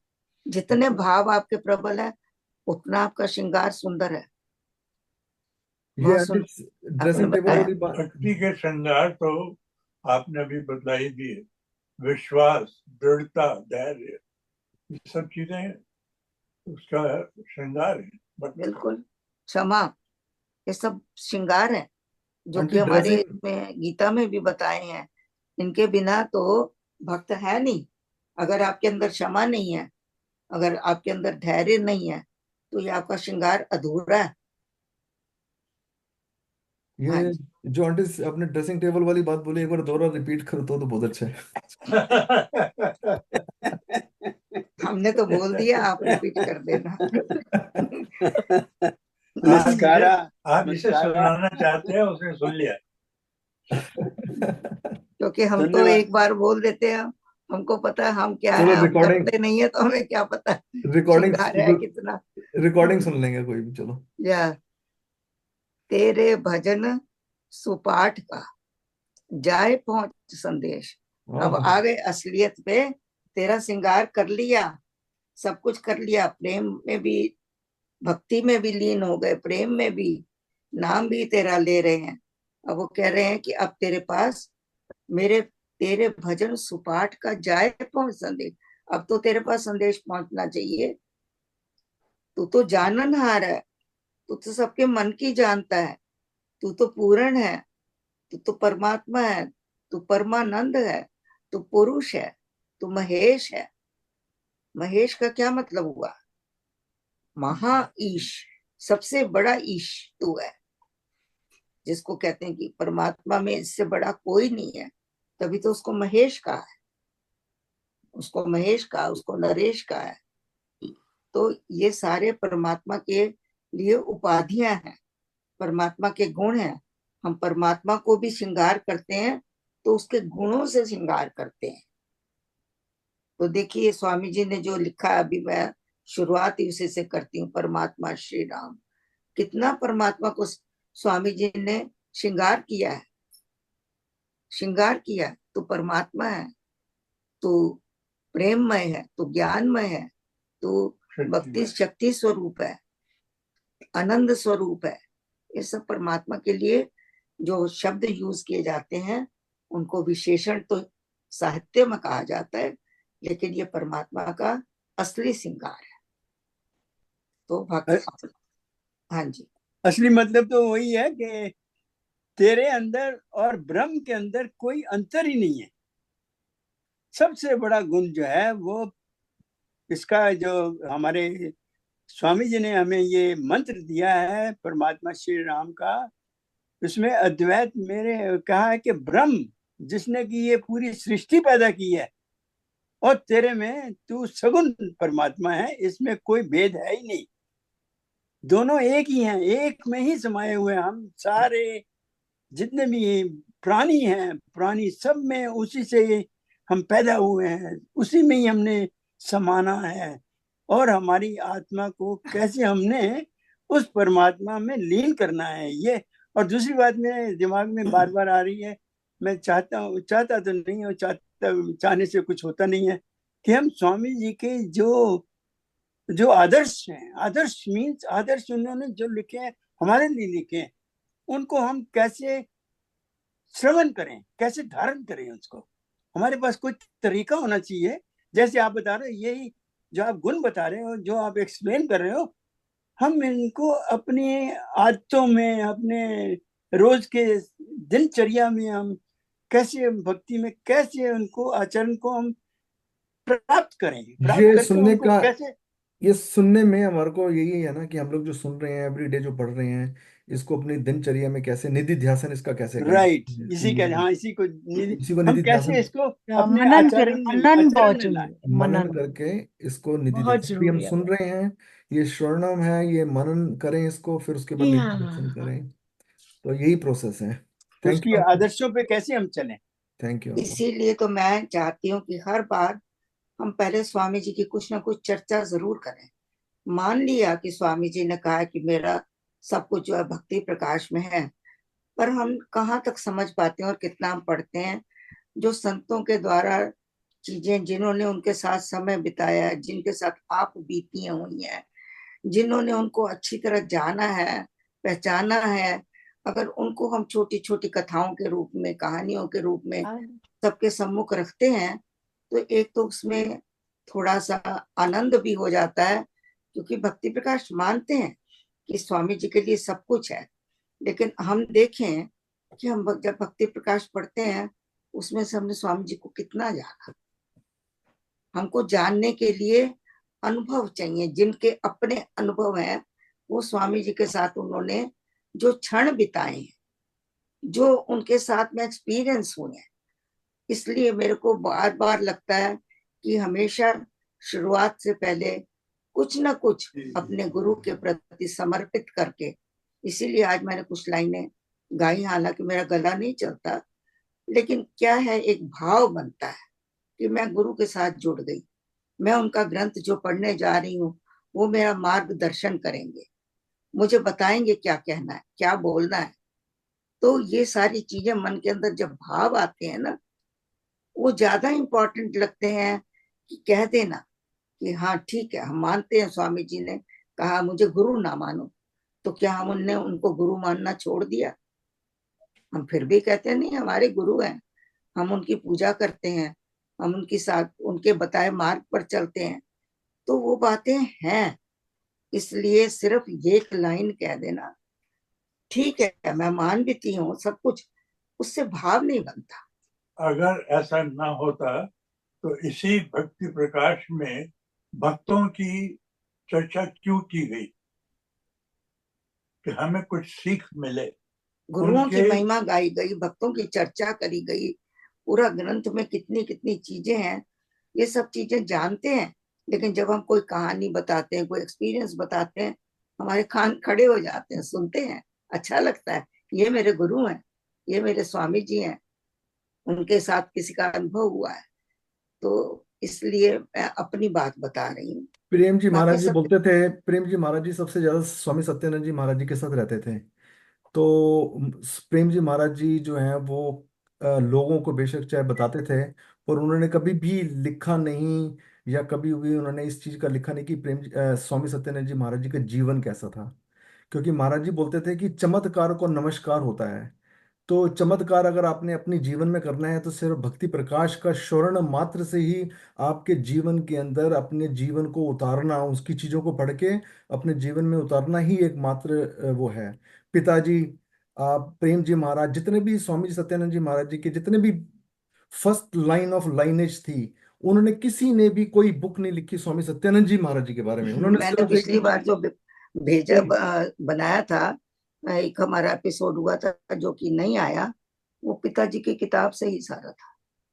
जितने भाव आपके प्रबल है, उतना आपका श्रृंगार सुंदर है, ये बहुत सुंदर आपने ड्रेसिंग टेबल बताया। वाली बात। भक्ति के श्रृंगार तो आपने अभी बतला ही दिए, विश्वास, दृढ़ता, धैर्य, ये सब चीजें उसका श्रृंगार है। बिल्कुल, क्षमा, ये सब श्रृंगार है जो आंटी कि हमारे ड्रेसिंग, में गीता में भी बताए हैं। इनके बिना तो भक्त है नहीं। अगर आपके अंदर क्षमा नहीं है, अगर आपके अंदर धैर्य नहीं है, तो ये आपका श्रृंगार अधूरा है। हाँ ये जी, जो आंटी आपने ड्रेसिंग टेबल वाली बात बोली, एक बार दोबारा रिपीट करो तो बहुत अच्छा हमने तो बोल दिया, आप रिपीट कर देना। मस्कारा, आप जिसे मस्कारा। सुनाना चाहते हैं उसने सुन लिया। क्योंकि हम तो धन्यवाद। एक बार बोल देते हैं, हमको पता है हम क्या चलो है, हम रिकॉर्डिंग, करते नहीं है तो हमें क्या पता रिकॉर्डिंग श्रृंगार है कितना। रिकॉर्डिंग सुन लेंगे कोई भी। चलो। या तेरे भजन सुपाठ का जाए पहुंच संदेश। अब हाँ, आ गए असलियत पे। तेरा श्रृंगार कर लिया, सब कुछ कर लिया, प्रेम में भी भक्ति में भी लीन हो गए, प्रेम में भी, नाम भी तेरा ले रहे हैं। अब वो कह रहे हैं कि अब तेरे पास मेरे तेरे भजन सुपाठ का जाए पहुंच संदेश। अब तो तेरे पास संदेश पहुंचना चाहिए। तू तो जाननहार है, तू तो सबके मन की जानता है, तू तो पूर्ण है, तू तो परमात्मा है, तू परमानंद है, तू पुरुष है, तू महेश है। महेश का क्या मतलब हुआ? महा ईश, सबसे बड़ा ईश तू है, जिसको कहते हैं कि परमात्मा में इससे बड़ा कोई नहीं है, तभी तो उसको महेश कहा है, उसको महेश कहा, उसको नरेश कहा है। तो ये सारे परमात्मा के लिए उपाधियां हैं, परमात्मा के गुण हैं। हम परमात्मा को भी श्रृंगार करते हैं तो उसके गुणों से श्रृंगार करते हैं। तो देखिए स्वामी जी ने जो लिखा, अभी मैं शुरुआत ही उसी से करती हूँ, परमात्मा श्री राम। कितना परमात्मा को स्वामी जी ने श्रृंगार किया है, श्रृंगार किया। तो परमात्मा है, तो प्रेममय है, तो ज्ञानमय है, तो भक्ति शक्ति स्वरूप है, आनंद स्वरूप है। ये सब परमात्मा के लिए जो शब्द यूज किए जाते हैं उनको विशेषण तो साहित्य में कहा जाता है, लेकिन ये परमात्मा का असली श्रृंगार है। तो भक्त, हाँ जी, असली मतलब तो वही है कि तेरे अंदर और ब्रह्म के अंदर कोई अंतर ही नहीं है। सबसे बड़ा गुण जो है वो इसका, जो हमारे स्वामी जी ने हमें ये मंत्र दिया है परमात्मा श्री राम का, उसमें अद्वैत मेरे कहा है कि ब्रह्म जिसने की ये पूरी सृष्टि पैदा की है, और तेरे में तू सगुण परमात्मा है, इसमें कोई भेद है ही नहीं। दोनों एक ही हैं, एक में ही समाये हुए हैं। हम सारे जितने भी प्राणी हैं, प्राणी सब में उसी से हम पैदा हुए हैं, उसी में ही हमने समाना है। और हमारी आत्मा को कैसे हमने उस परमात्मा में लीन करना है, ये। और दूसरी बात मेरे दिमाग में बार बार आ रही है, मैं चाहता तो नहीं हूँ, चाहने से कुछ होता नहीं है, कि हम स्वामी जी के जो जो आदर्श हैं, आदर्श मीन्स आदर्श उन्होंने जो लिखे हैं, हमारे लिए लिखे हैं, उनको हम कैसे श्रवण करें, कैसे धारण करें उसको। हमारे पास कोई तरीका होना चाहिए। जैसे आप बता रहे हो, यही जो आप गुण बता रहे हो, जो आप एक्सप्लेन कर रहे हो, हम इनको अपनी आदतों में, अपने रोज के दिनचर्या में हम कैसे भक्ति में, कैसे उनको आचरण को हम प्राप्त करें, प्राप्त ये करके सुनने उनको का, कैसे। ये सुनने में हमारे को यही है ना कि हम लोग जो सुन रहे हैं एवरीडे, जो पढ़ रहे हैं, इसको अपनी दिनचर्या में कैसे निधि ध्यासन इसका कैसे करें, राइट, इसी का, ये हाँ, इसी को इसी को हम निधि कैसे ध्यासन, इसको अपने मनन करें, आचरण में, मनन आचरण बहुत में लाए। जरूरी है, मनन मनन करके इसको निधि बहुत ध्यासन भी हम जरूरी है। सुन रहे हैं। ये श्रवणम है, ये मनन करें इसको, फिर उसके बाद निधि ध्यासन या करें। तो यही प्रोसेस है। थैंक उसकी यू। आदर्शों पे कैसे हम चलें। Thank you. इसीलिए तो मैं चाहती हूँ कि हर बार हम पहले स्वामी जी की कुछ ना कुछ चर्चा जरूर करें। मान लिया कि स्वामी जी ने कहा कि मेरा सब कुछ जो है भक्ति प्रकाश में है, पर हम कहाँ तक समझ पाते हैं और कितना हम पढ़ते हैं। जो संतों के द्वारा चीजें, जिन्होंने उनके साथ समय बिताया है, जिनके साथ आप बीती हुई हैं, जिन्होंने उनको अच्छी तरह जाना है, पहचाना है, अगर उनको हम छोटी छोटी कथाओं के रूप में, कहानियों के रूप में सबके सम्मुख रखते हैं, तो एक तो उसमें थोड़ा सा आनंद भी हो जाता है, क्योंकि भक्ति प्रकाश मानते हैं कि स्वामी जी के लिए सब कुछ है। लेकिन हम देखें कि हम जब भक्ति प्रकाश पढ़ते हैं, उसमें से हमने स्वामी जी को कितना जाना। हमको जानने के लिए अनुभव चाहिए, जिनके अपने अनुभव हैं, वो स्वामी जी के साथ उन्होंने जो क्षण बिताए हैं, जो उनके साथ में एक्सपीरियंस हुए हैं। इसलिए मेरे को बार बार लगता है कि हमेशा शुरुआत से पहले कुछ ना कुछ अपने गुरु के प्रति समर्पित करके, इसीलिए आज मैंने कुछ लाइनें गाई, हालांकि मेरा गला नहीं चलता, लेकिन क्या है, एक भाव बनता है कि मैं गुरु के साथ जुड़ गई, मैं उनका ग्रंथ जो पढ़ने जा रही हूँ वो मेरा मार्गदर्शन करेंगे, मुझे बताएंगे क्या कहना है, क्या बोलना है। तो ये सारी चीजें मन के अंदर जब भाव आते हैं ना, वो ज्यादा इम्पोर्टेंट लगते हैं कि कह देना कि हाँ ठीक है, हम मानते हैं स्वामी जी ने कहा मुझे गुरु ना मानो, तो क्या हम उनको गुरु मानना छोड़ दिया? हम फिर भी कहते हैं नहीं, हमारे गुरु हैं, हम उनकी पूजा करते हैं, हम उनके साथ उनके बताए मार्ग पर चलते हैं। तो वो बातें हैं, इसलिए सिर्फ एक लाइन कह देना ठीक है, मैं मान भी हूँ सब कुछ, उससे भाव नहीं बनता। अगर ऐसा ना होता तो इसी भक्ति प्रकाश में भक्तों की चर्चा क्यों की गई, कि हमें कुछ सीख मिले। गुरुओं की महिमा गाई गई, भक्तों की चर्चा करी गई, पूरा ग्रंथ में कितनी कितनी चीजें हैं, ये सब चीजें जानते हैं। लेकिन जब हम कोई कहानी बताते हैं, कोई एक्सपीरियंस बताते हैं, हमारे कान खड़े हो जाते हैं, सुनते हैं, अच्छा लगता है, ये मेरे गुरु हैं, ये मेरे स्वामी जी हैं, उनके साथ किसी का अनुभव हुआ है, तो इसलिए मैं अपनी बात बता रही हूँ। प्रेम जी महाराज बाकी जी सब बोलते थे, प्रेम जी महाराज जी सबसे ज्यादा स्वामी सत्यानंद जी महाराज जी के साथ रहते थे। तो प्रेम जी महाराज जी जो हैं वो लोगों को बेशक चाहे बताते थे, पर उन्होंने कभी भी लिखा नहीं, या कभी भी उन्होंने इस चीज का लिखा नहीं कि स्वामी सत्यानंद जी महाराज जी का जीवन कैसा था। क्योंकि महाराज जी बोलते थे कि चमत्कार को नमस्कार होता है। तो चमत्कार अगर आपने अपने जीवन में करना है, तो सिर्फ भक्ति प्रकाश का श्रवण मात्र से ही आपके जीवन के अंदर अपने जीवन को उतारना, उसकी चीजों को पढ़ के अपने जीवन में उतारना ही एकमात्र वो है। पिताजी आप प्रेम जी महाराज, जितने भी स्वामी जी सत्यानंद जी महाराज जी के जितने भी फर्स्ट लाइन ऑफ लाइनेज थी, उन्होंने किसी ने भी कोई बुक नहीं लिखी स्वामी सत्यानंद जी महाराज जी के बारे में। उन्होंने मैंने सिर्फ पिछली एक बार जो भेजा बनाया था, एक हमारा एपिसोड हुआ था जो कि नहीं आया, वो पिताजी की किताब से ही सारा था।